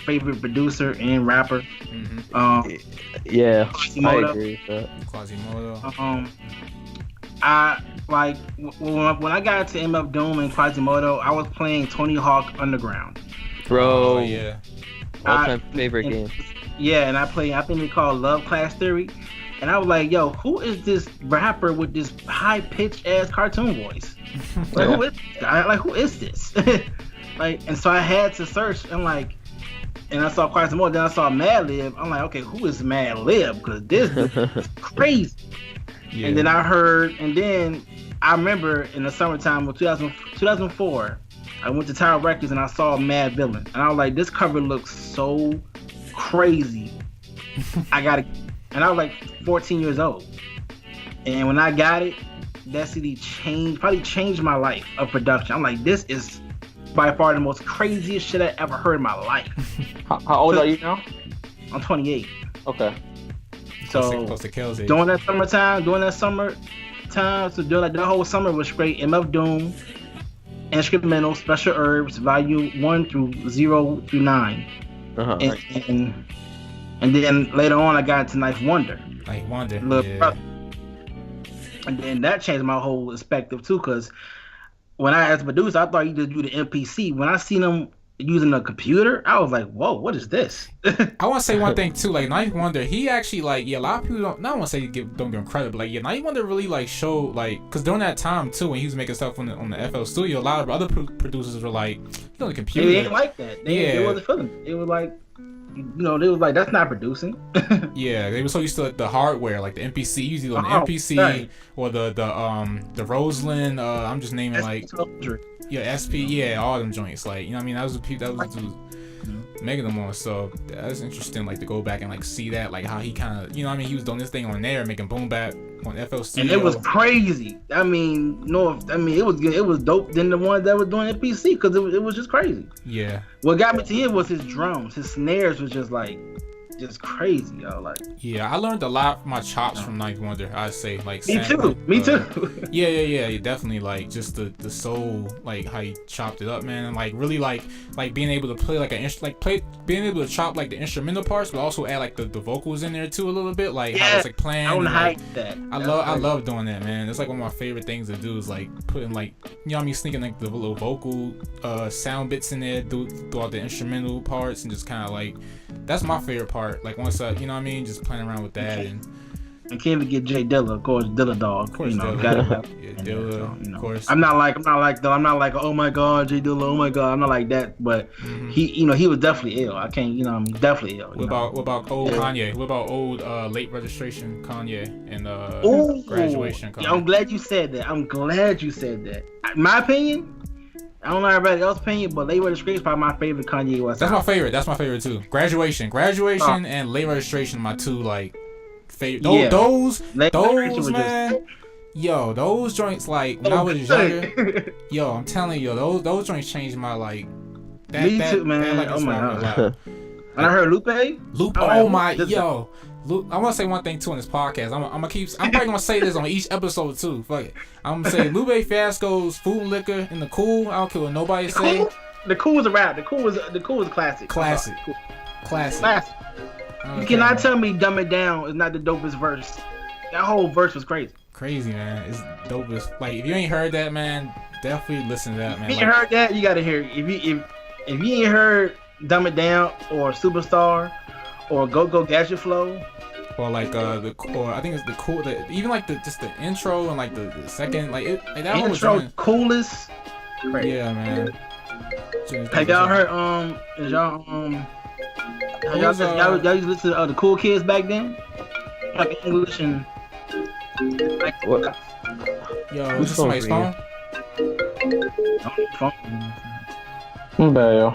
favorite producer and rapper. Yeah, Quasimodo. I agree with that. Quasimodo. I like when I got into MF Doom and Quasimodo, I was playing Tony Hawk Underground. Bro, oh, yeah. All-time favorite game. Yeah, and I think they call Love Class Theory. And I was like, yo, who is this rapper with this high pitched ass cartoon voice? Like, who is this guy? Like, who is this? Like, and so I had to search and like, and I saw quite some more. Then I saw Madlib. I'm like, okay, who is Madlib? Because this dude is crazy. Yeah. And then I remember in the summertime of 2004, I went to Tower Records and I saw Mad Villain. And I was like, this cover looks so crazy. I got it. And I was like 14 years old. And when I got it, that CD probably changed my life of production. I'm like, this is by far the most craziest shit I ever heard in my life. How old are you now? I'm 28. Okay. So during that summer, so during like that whole summer was great. MF Doom, Instrumental, Special Herbs, Volume 1 through 0 through 9. Uh-huh. And then later on I got into Knife Wonder. Yeah. And then that changed my whole perspective too, because when I as a producer, I thought you just do the MPC. When I seen them using a computer, I was like, whoa, what is this? I want to say one thing too, like Knife Wonder, he actually like, a lot of people don't want to say don't give him credit, but like, Knife Wonder really like showed like, because during that time too, when he was making stuff on the FL Studio, a lot of other producers were like, the computer. They ain't like that. They wasn't feeling it. It was like, they was like, that's not producing. Yeah, they were so used to like, the hardware, like the MPC, usually on the MPC right. Or the Roseland. I'm just naming like SP, all them joints. Like, you know what I mean? That was making them on. So that's interesting, like to go back and like see that, like how he kind of, you know what I mean? He was doing this thing on there, making boom bap on FL Studio. And it was crazy. I mean, it was dope than the ones that were doing MPC because it was just crazy. Yeah. What got me to him was his drums. His snares was just crazy, yo. Like, yeah, I learned a lot from my chops from Knife Wonder. I'd say, like, me too. Yeah, definitely. Like, just the soul, like how he chopped it up, man, and like really like being able to play like being able to chop like the instrumental parts, but also add like the vocals in there too a little bit, like how it's like playing. I don't hype that. I love doing that, man. It's like one of my favorite things to do is like putting like, you know what I mean, sneaking like the little vocal sound bits in there throughout the instrumental parts, and just kind of like, that's my favorite part. Like once you know what I mean, just playing around with that. And I can't even get Jay Dilla, of course, Dilla Dog. Of course, Dilla. Dilla, of course. I'm not like oh my god, Jay Dilla, oh my god. I'm not like that, but he was definitely ill. I can't, definitely ill. What about old Kanye? What about old late registration Kanye and graduation Kanye? I'm glad you said that. In my opinion, I don't know everybody else's opinion, but Late Registration is probably my favorite Kanye West. That's my favorite too. Graduation, and Late Registration, my two like favorite. Those man. Yo, those joints like when I was younger. Yo, I'm telling you, those joints changed my like. Me too, man. Like, oh my god. When I heard Lupe. Oh my, yo. Luke, I want to say one thing too on this podcast. I'm probably gonna say this on each episode too. Fuck it. I'm gonna say Lupe Fiasco's Food and Liquor in the Cool. I don't care what nobody say. The Cool was a rap. The Cool was classic. Classic. You cannot tell me Dumb It Down is not the dopest verse. That whole verse was crazy. Crazy, man. It's dope as like, if you ain't heard that, man, definitely listen to that, man. If you ain't heard that, you gotta hear it. If you ain't heard Dumb It Down or Superstar or Go Gadget Flow, or like or I think it's the cool, even like just the intro and like the second, like it, like that intro one was coolest. Crazy. Yeah, man. Have y'all heard y'all used to listen to the Cool Kids back then? Like English and like what? Yo, was this somebody's phone? I'm bad, yo.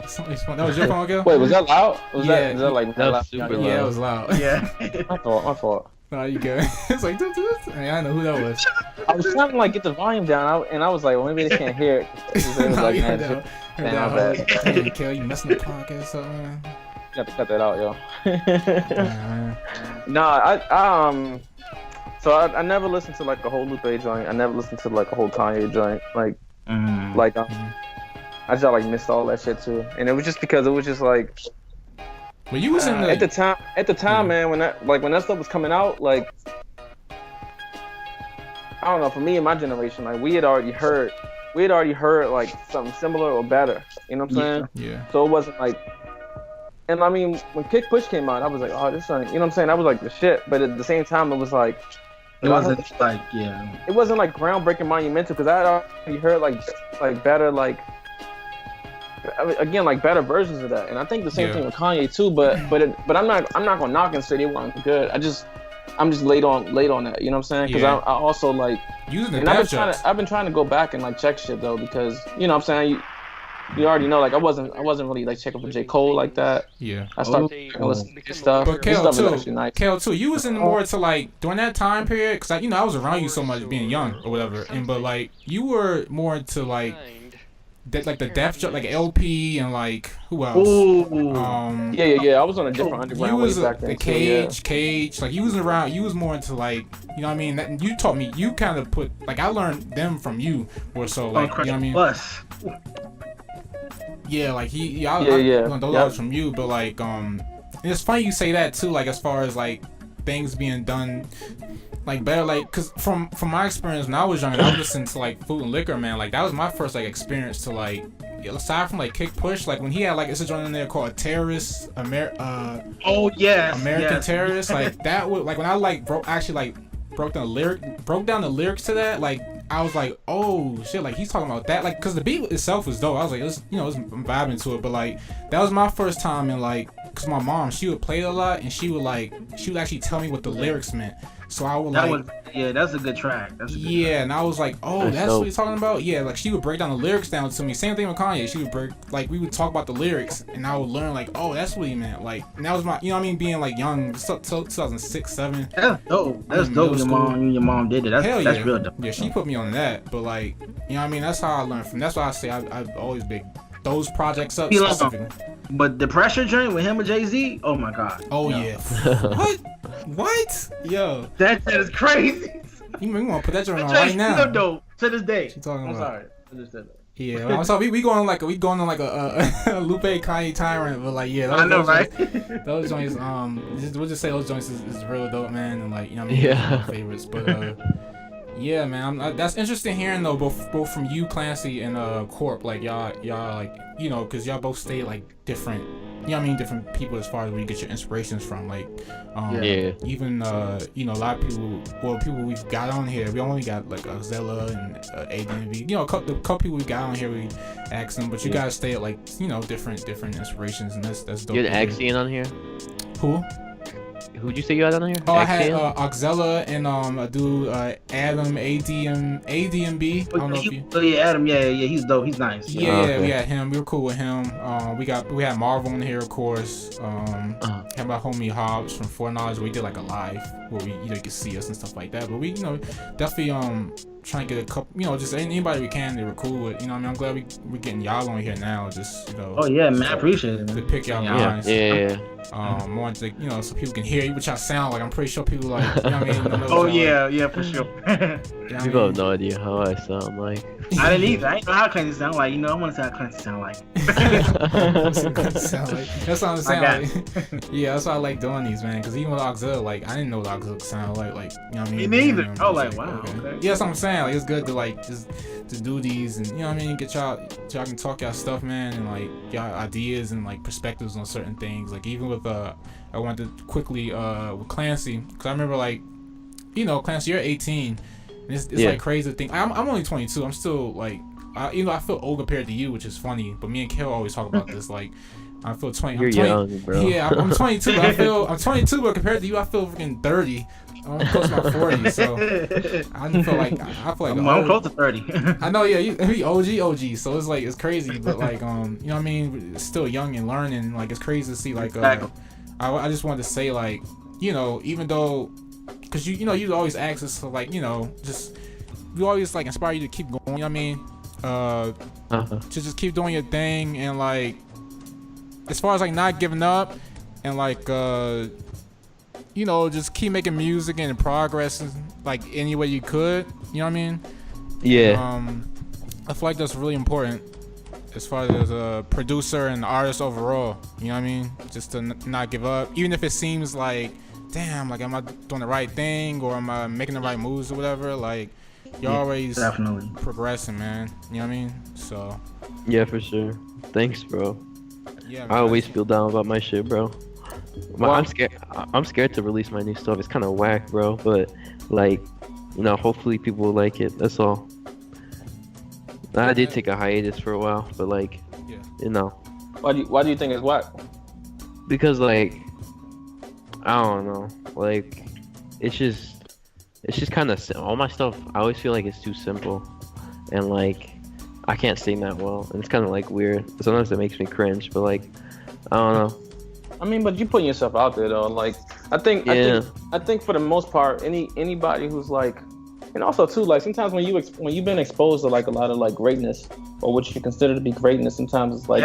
Somebody's phone. That was your phone, Gil? Wait, was that loud? Was that like that loud? Super loud. Yeah, it was loud. Yeah. My fault. No, you good. It's like, I mean, I know who that was. I was trying to like get the volume down, and I was like, well, maybe they can't hear it. It was like, man, Hey, Kel, you messing the podcast up, man? You have to cut that out, yo. Yeah, no, so I never listened to like a whole Lupe joint. I never listened to like a whole Kanye joint. Like, I just like missed all that shit too, and it was just because it was just like. Well, you was in the... At the time, man, when that stuff was coming out, like, I don't know, for me and my generation, like, we had already heard like something similar or better. You know what I'm saying? Yeah. So it wasn't like, and I mean, when Kick Push came out, I was like, oh, this song, you know what I'm saying? That was like the shit. But at the same time, it was like, it wasn't like, yeah. It wasn't like groundbreaking, monumental, because I had already heard like better, like again like better versions of that. And I think the same thing with Kanye too. But I'm not gonna knock and say they weren't good. I'm just late on that. You know what I'm saying? Because I also like using the and I've been trying to go back and like check shit though, because you know what I'm saying. You already know, like I wasn't really like checking for J. Cole like that. Yeah. I started listening to his stuff. But His stuff is Kale actually nice. Kale too, you was in more to like during that time period, cause I was around you so much being young or whatever, but like you were more into like that, like the Def Jam, like LP and like who else? Ooh. Yeah. I was on a different underground wave back then. The Cage, like you was around. You was more into like, you know what I mean. That, you taught me. You kind of put like I learned them from you, or so like you know what I mean. Plus. Yeah, like I learned those from you, but like it's funny you say that too, like as far as like things being done like better, like cause from my experience when I was young, I was listening to like Food and Liquor, man. Like that was my first like experience to like, aside from like Kick Push, like when he had like it's a joint in there called Terrorist American Terrorist, like that would like when I like broke down the lyrics to that, like I was like, oh shit, like he's talking about that, like because the beat itself was dope. I was like, I'm vibing to it, but like that was my first time in like, cause my mom, she would play it a lot and she would actually tell me what the lyrics meant. So I would that's a good track. And I was like, oh, that's what he's talking about. Yeah, like she would break down the lyrics down to me. Same thing with Kanye. She would we would talk about the lyrics and I would learn like, oh, that's what he meant. Like, and that was my, you know what I mean, being like young, 2006, 7. That's dope. That's dope. Your mom did it. That's real dope. Yeah, she put me on that. But like, you know what I mean, that's how I learned from. That's why I say I've always big those projects up specifically. But the Pressure joint with him and Jay-Z, oh my god. Oh yeah. What? Yo. That shit is crazy. You want to put that joint on right now? Still dope to this day. She talking about? I'm sorry. I just said that. Yeah, well, so we going on like a Lupe Kanye Tyrant, but like I know, right? Those joints, we'll just say those joints is real dope, man, and like, you know what I mean, my favorites. But yeah, man, that's interesting hearing though, both from you, Clancy, and Corp, like y'all like, you know, cause y'all both stay like different, you know what I mean, different people as far as where you get your inspirations from, like, even you know, a lot of people we've got on here, we only got like Zella and ADMV, you know, the couple people we got on here, we asked them, but you guys stay at like, you know, different inspirations, and that's dope. You had Axion on here? Who? Who'd you say you had on here? Oh, I had Oxella and a dude Adam ADMB. I don't know if you. Oh yeah, Adam. Yeah, he's dope. He's nice. Yeah, we had him. We were cool with him. We had Marvel on here, of course. Had my homie Hobbs from Foreknowledge. We did like a live where we, you know, you could see us and stuff like that. But we, you know, definitely trying to get a couple, you know, just anybody we can they were cool with. You know what I mean? I'm glad we're getting y'all on here now. Just, you know. Oh yeah, man, I appreciate it, man. To pick y'all minds. Yeah. More to, you know, so people can hear what y'all sound like. I'm pretty sure people like, you know what I mean? Oh yeah, like. Yeah, for sure. People have no idea how I sound like. I didn't either. I didn't know how Clancy sound like. You know, I want to say how Clancy sound like. That's what I'm saying. Like, yeah, that's why I like doing these, man. Because even with Auxil, like, I didn't know what Auxil sound like. Like, you know what I mean? Me neither. You know, like, wow. Okay. Yeah, that's what I'm saying. Like, it's good to like just to do these and, you know what I mean, get y'all can talk y'all stuff, man, and like y'all ideas and like perspectives on certain things. Like even with I wanted to quickly with Clancy, because I remember, like, you know, Clancy, you're 18. And it's like crazy to think. I'm only 22. I'm still like, you know, I feel old compared to you, which is funny. But me and Kel always talk about this. Like, I feel 20. You're 20, young, bro. Yeah, I'm 22. But I'm 22, but compared to you, I feel freaking 30. I'm close to my 40, so I feel like I'm close to 30. I know, yeah, you OG, so it's like it's crazy, but like you know what I mean, it's still young and learning. Like it's crazy to see. Like I just wanted to say, like, you know, even though, because you know you always ask us to, like, you know, just we always like inspire you to keep going. You know what I mean? To just keep doing your thing, and like as far as like not giving up, and like you know, just keep making music and progress like any way you could. You know what I mean? Yeah. I feel like that's really important as far as a producer and artist overall. You know what I mean? Just to not give up, even if it seems like, damn, like am I doing the right thing or am I making the right moves or whatever? Like you're always definitely progressing, man. You know what I mean? So. Yeah, for sure. Thanks, bro. Yeah. Man, I always feel down about my shit, bro. I'm scared to release my new stuff. It's kind of whack, bro. But like, you know, hopefully people will like it. That's all. I did take a hiatus for a while, but like, you know. Why do you think it's whack? Because like, I don't know, like, it's just kind of all my stuff. I always feel like it's too simple, and like, I can't sing that well, and it's kind of like weird. Sometimes it makes me cringe, but like, I don't know. I mean, but you putting yourself out there though. Like, I think for the most part, anybody who's like, and also too, like sometimes when you've been exposed to like a lot of like greatness or what you consider to be greatness, sometimes it's like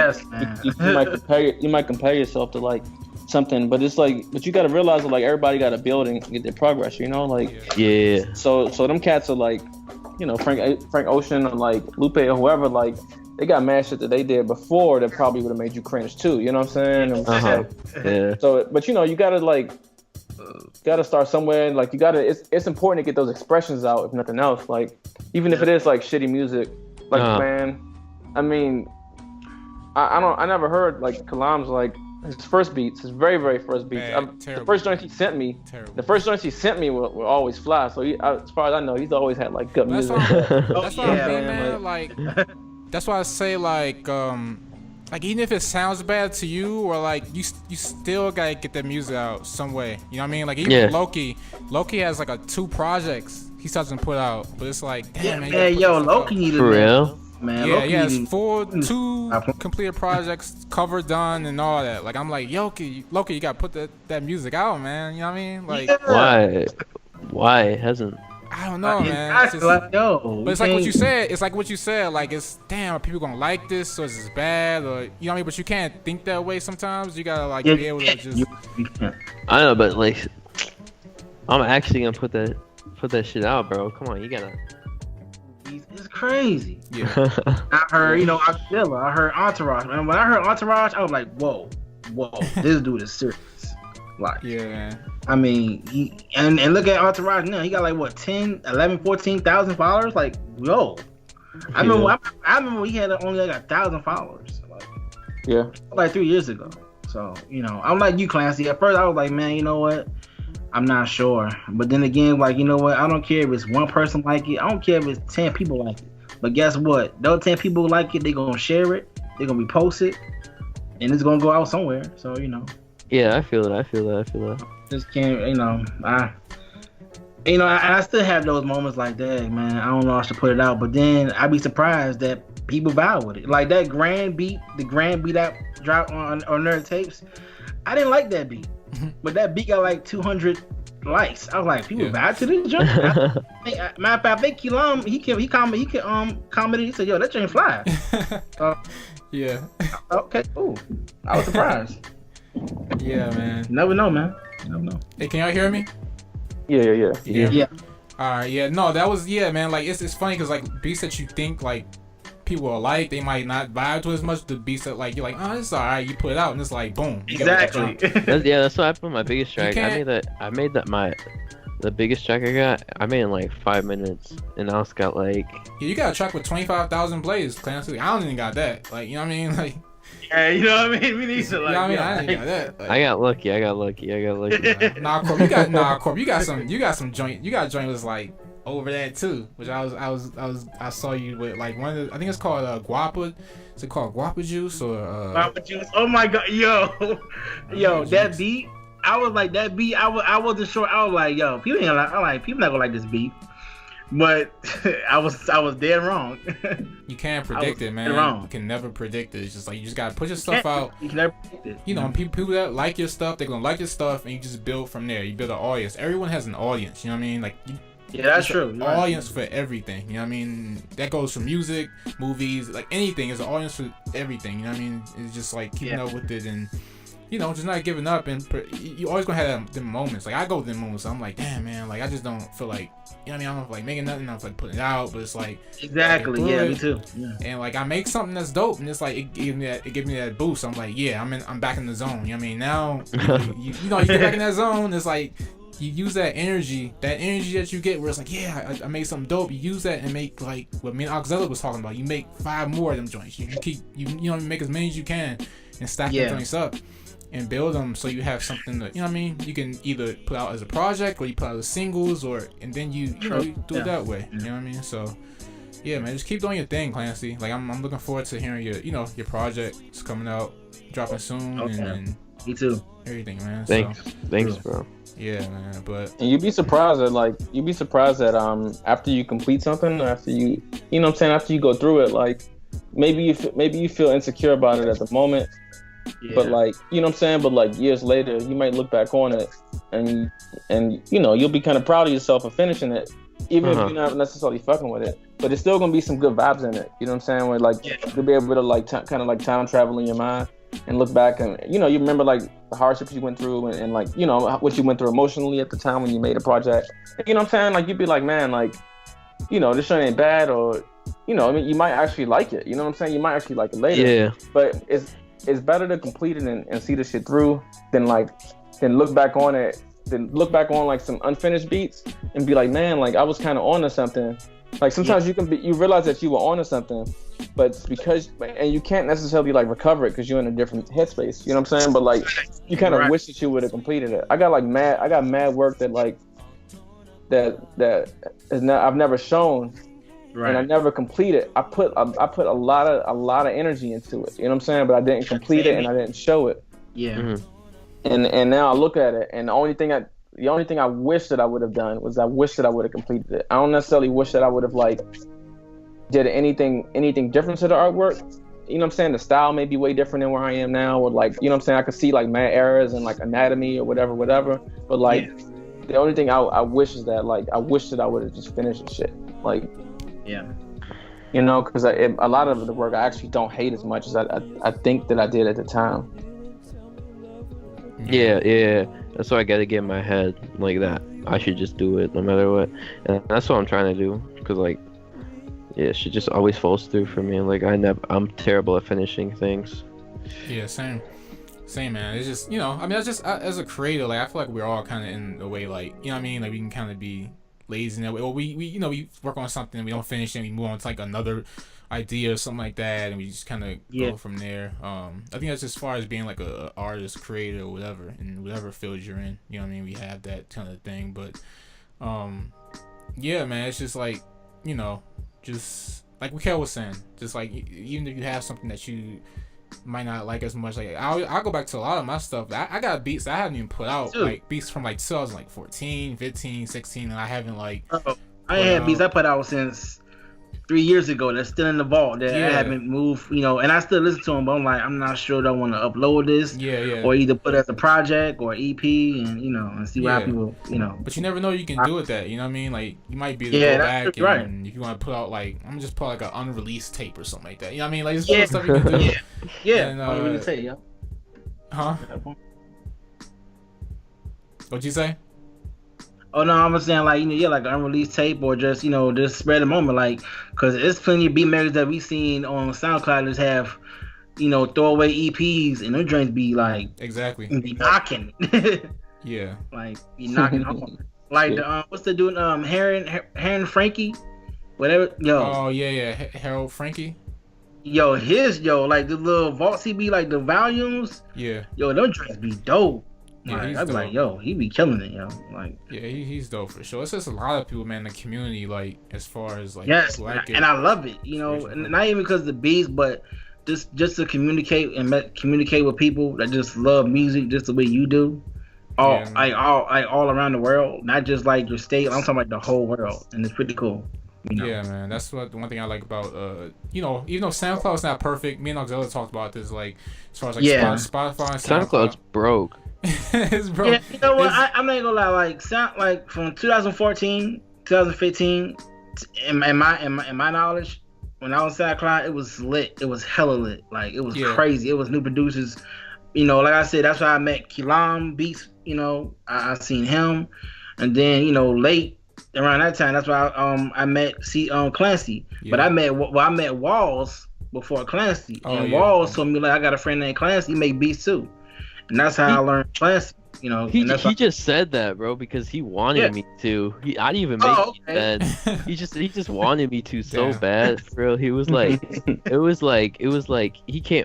you might compare yourself to like something, but it's like, but you got to realize that like everybody got to build and get their progress, you know, like yeah. So them cats are like, you know, Frank Ocean or like Lupe or whoever, like they got mad shit that they did before that probably would have made you cringe too, you know what I'm saying? Yeah. So, but you know, you gotta like, start somewhere. Like you gotta, it's important to get those expressions out, if nothing else. Like even if it is like shitty music, like man, I mean, I never heard like Kilam's like his first beats, his very very first beats. The first joints he sent me, were always fly. So as far as I know, he's always had like good music. That's what I mean, man. Like that's why I say like even if it sounds bad to you, or like you still gotta get that music out some way. You know what I mean? Like even Loki has like 2 projects he doesn't put out, but it's like damn man. Loki needed for real. Man, yeah, he has 2 completed projects, cover done, and all that. Like I'm like, Loki, you gotta put that music out, man. You know what I mean? Like why it hasn't? I don't know, man. It's just, but it's like what you said. It's like what you said. Like it's damn, are people gonna like this, or is this bad, or you know what I mean? But you can't think that way sometimes. You gotta like be able to just. I know, but like, I'm actually gonna put that shit out, bro. Come on, you gotta. It's crazy. Yeah. I heard, I heard Entourage, and when I heard Entourage, I was like, whoa, this dude is serious. Like, yeah, man. I mean, he and look at Entourage now. He got like what 10, 11, 14,000 followers. Like, yo, I remember he had only like 1,000 followers. Like 3 years ago. So I'm like you, Clancy. At first, I was like, man, you know what? I'm not sure. But then again, like, you know what? I don't care if it's one person like it. I don't care if it's 10 people like it. But guess what? Those 10 people like it, they're going to share it. They're going to repost it. And it's going to go out somewhere. So, Yeah, I feel that. Just can't, I still have those moments like that, man. I don't know how to put it out. But then I'd be surprised that people vibe with it. Like that grand beat that dropped on Nerd Tapes. I didn't like that beat. But that beat got like 200 likes. I was like, people vibe to this joint. Matter of fact, I think Kilam, he commented. He said, "Yo, that joint fly." Yeah. Okay, cool. I was surprised. Yeah, man. Never know, man. Never know. Hey, can y'all hear me? Yeah. All right. Yeah. No, that was man. Like it's funny because like beats that you think like people will like, they might not vibe to as much. The beats that like you're like, oh, it's alright. You put it out and it's like, boom. Exactly. That's what I put on my biggest track. I made the biggest track I made in like 5 minutes, and I also got like. Yeah, you got a track with 25,000 plays, Clancy. I don't even got that. Like, you know what I mean? Like. Yeah, you know what I mean? We need to like. You know what I mean? I didn't got that. Like, I got lucky. Nah, Corp, you got some joint. You got a joint was like over that too, which I saw you with like one of the, I think it's called Guapa. Is it called Guapa Juice or Guapa Juice? Oh my god, yo, that beat. I was like that beat. I wasn't sure. I was like, yo, people ain't like people not gonna like this beat. But I was dead wrong. You can't predict it, man. Wrong. You can never predict it. It's just like you just gotta put your stuff out. You can never predict it. You know, people that like your stuff, they're gonna like your stuff, and you just build from there. You build an audience. Everyone has an audience. You know what I mean? Like, yeah, that's true. An audience for everything. You know what I mean? That goes from music, movies, like anything. There's an audience for everything. You know what I mean? It's just like keeping up with it and. You know, just not giving up, and you always gonna have them moments. Like I go through them moments. So I'm like, damn, man. Like I just don't feel like, you know what I mean? I don't feel like making nothing. I don't feel like putting it out, but it's like exactly, yeah, me too. Yeah. And like I make something that's dope, and it's like it gives me that boost. I'm like, yeah, I'm back in the zone. You know what I mean? Now, you get back in that zone. It's like you use that energy that you get, where it's like, yeah, I made something dope. You use that and make like what me and Oxella was talking about. You make 5 more of them joints. You keep you make as many as you can and stack them joints up. And build them so you have something that, you know what I mean? You can either put out as a project or you put out as singles and then you do it that way. You know what I mean? So, yeah, man, just keep doing your thing, Clancy. Like I'm looking forward to hearing your projects coming out, dropping soon, and me too. Everything, man. Thanks, bro. Yeah, man. But and you'd be surprised that after you complete something, after you know what I'm saying, after you go through it, like maybe you feel insecure about it at the moment. Yeah. But like, you know what I'm saying? But like years later, you might look back on it and you'll be kind of proud of yourself for finishing it, even if you're not necessarily fucking with it. But there's still gonna be some good vibes in it. You know what I'm saying? Where like you'll be able to like kind of like time travel in your mind and look back and you remember like the hardships you went through and like what you went through emotionally at the time when you made a project. You know what I'm saying? Like you'd be like, man, like this shit ain't bad, or I mean, you might actually like it. You know what I'm saying? You might actually like it later. Yeah. But it's better to complete it and see the shit through than look back on it, than look back on like some unfinished beats and be like, man, like I was kind of onto something. Like sometimes you realize that you were onto something, but it's because you can't necessarily like recover it because you're in a different headspace. You know what I'm saying? But like you kind of wish that you would have completed it. I got mad work that like that is not, I've never shown. Right. And I never completed. I put a lot of energy into it. You know what I'm saying? But I didn't complete it and I didn't show it. Yeah. Mm-hmm. And now I look at it, and the only thing I wish that I would have done was I wish that I would have completed it. I don't necessarily wish that I would have like did anything different to the artwork. You know what I'm saying? The style may be way different than where I am now, or like you know what I'm saying. I could see like mad errors and like anatomy or whatever. But like the only thing I wish is that like I wish that I would have just finished the shit. Like. Yeah. Because a lot of the work I actually don't hate as much as I think that I did at the time. Yeah. That's what I gotta get in my head, like that. I should just do it no matter what. And that's what I'm trying to do. Because, like, it just always falls through for me. Like, I'm terrible at finishing things. Yeah, same, man. It's just, I mean, that's just, as a creator, like, I feel like we're all kind of in a way, like, you know what I mean? Like, we can kind of be lazy in that way. Or we work on something and we don't finish it and we move on to like another idea or something like that, and we just kind of go from there. I think that's as far as being like a artist, creator, or whatever, in whatever field you're in. You know what I mean? We have that kind of thing, but yeah, man, it's just like just like Mikhail was saying, just like even if you have something that you might not like as much, like I'll go back to a lot of my stuff. I got beats that I haven't even put out, like beats from like 2014, 15, 16, and I haven't like. I had beats I put out since 3 years ago that's still in the vault that I haven't moved, and I still listen to them, but I'm like, I'm not sure that I want to upload this, or either put it as a project or EP, and and see what people, But you never know, you can do with that, you know what I mean? Like you might be able to go back and if you want to put out like, I'm gonna just put like an unreleased tape or something like that, you know what I mean? Like it's little stuff you can do. And, really say, huh? What'd you say? Oh no, I'm saying like like an unreleased tape or just just spread the moment, like because there's plenty of beat makers that we seen on SoundCloud that have throwaway EPs and them joints be like be knocking. Like be knocking home. Like the what's the dude Heron Frankie, whatever. Oh yeah, Harold Frankie. Like the little vault CB, like the volumes. Yeah. Them joints be dope. Yeah, I'd be like, he be killing it, Like, yeah, he's dope for sure. It's just a lot of people, man, in the community, like, as far as like, and I love it, not even because of the beats, but just to communicate with people that just love music just the way you do, all around the world, not just like your state. I'm talking about the whole world, and it's pretty cool. Yeah, man, that's the one thing I like about even though SoundCloud's not perfect, me and Auxilla talked about this, like as far as like Spotify and SoundCloud's broke. It's broke. Yeah, you know what? I'm not gonna lie. Like from 2014, 2015, in my knowledge, when I was on SoundCloud, it was lit. It was hella lit. Like it was crazy. It was new producers. Like I said, that's why I met Kilam Beats. I seen him, and then late around that time, that's why I met Clancy. Yeah. But I met Walls before Clancy, and Walls told me like I got a friend named Clancy. He make beats too. And that's how I learned Clancy, He just said that, bro, because he wanted me to. I didn't even make it then. He just wanted me to so bad, bro. He was like, it was like he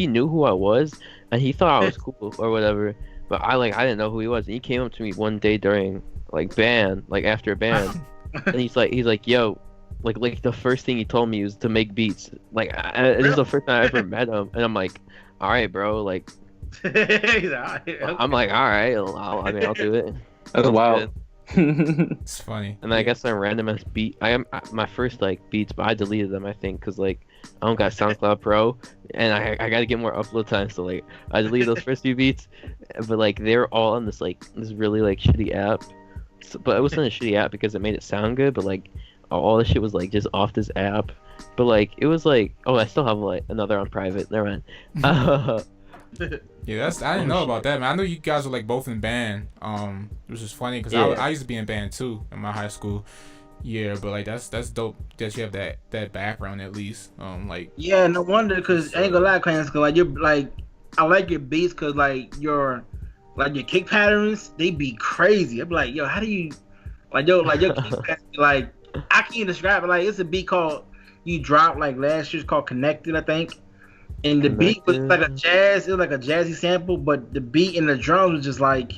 knew who I was, and he thought I was cool or whatever. But I didn't know who he was. And he came up to me one day during after a band, and he's like, yo, like the first thing he told me was to make beats. Like this is the first time I ever met him, and I'm like, all right, bro. Like, I'm like, all right. I'll do it. That's wild. It's funny. And I guess I random ass beat. My first like beats, but I deleted them. I think because like I don't got SoundCloud Pro, and I got to get more upload time. So like I deleted those first few beats, but like they're all on this really like shitty app. So, but it wasn't a shitty app because it made it sound good. But like all this shit was like just off this app. But like it was like, oh, I still have like another on private. Never mind. Yeah, I didn't know about that, man. I know you guys were like both in band. Which is funny because I used to be in band too in my high school. Yeah, but like that's dope that you have that background at least. Like yeah, no wonder because I ain't gonna lie, Clancy, like you're like I like your beats because like your kick patterns they be crazy. I'm like, yo, how do you your kick patterns, like I can't describe it. Like it's a beat called you dropped like last year's called Connected, I think. And the beat was like it was like a jazzy sample, but the beat and the drums was just like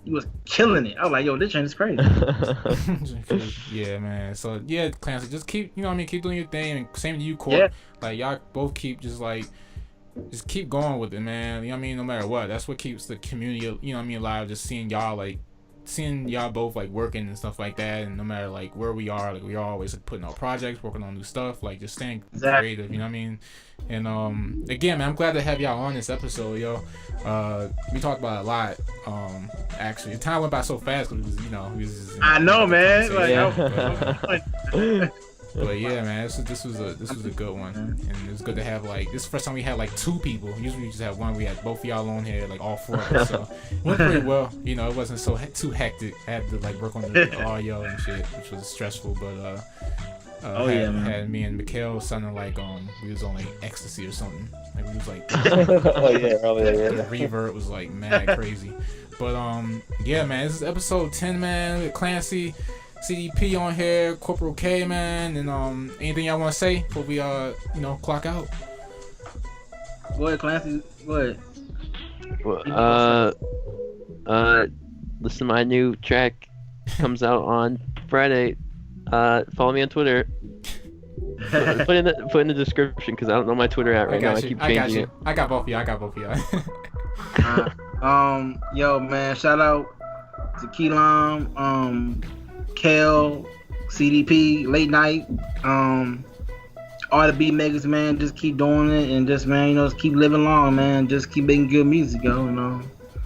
he was killing it. I was like, yo, this joint is crazy. Yeah, man. So yeah, Clancy, just keep keep doing your thing, and same to you, Court. Yeah. Like y'all both keep just keep going with it, man. You know what I mean? No matter what, that's what keeps the community, alive. Just seeing y'all both like working and stuff like that, and no matter like where we are, like we are always like, putting out projects, working on new stuff, like just staying creative. You know what I mean? And again, man, I'm glad to have y'all on this episode, yo. We talked about it a lot. Actually, the time went by so fast because it was just, I know, man. But yeah, man, this was a good one, and it's good to have like this is the first time we had like two people. Usually we just have one. We had both of y'all on here, like all four of us. So it went pretty well. It wasn't so too hectic. I had to like work on the audio and shit, which was stressful. But had me and Mikhail sounding like we was on like ecstasy or something. Like we was like the reverb was like mad crazy. But yeah, man, this is episode 10, man. With Clancy, CDP on here, Corporal K, man, and anything y'all want to say before we clock out? Go ahead, Clancy. Go ahead. Listen to my new track. Comes out on Friday. Follow me on Twitter. Put in the description because I don't know my Twitter at right now. I keep changing it. I got both of y'all. Yo, man, shout out to Kilam, Kel, CDP, Late Night, all the beat makers, man. Just keep doing it and just, man, just keep living long, man. Just keep making good music, yo.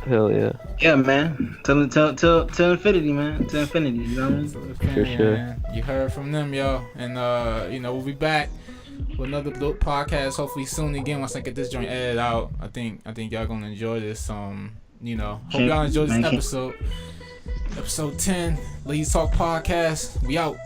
Hell yeah. Yeah, man. Till infinity, man. To infinity, you know what I mean? For sure. Man. You heard from them, yo. And we'll be back with another dope podcast hopefully soon again once I get this joint edited out. I think y'all gonna enjoy this. Hope y'all enjoy this episode. Episode 10, Ladies Talk Podcast. We out.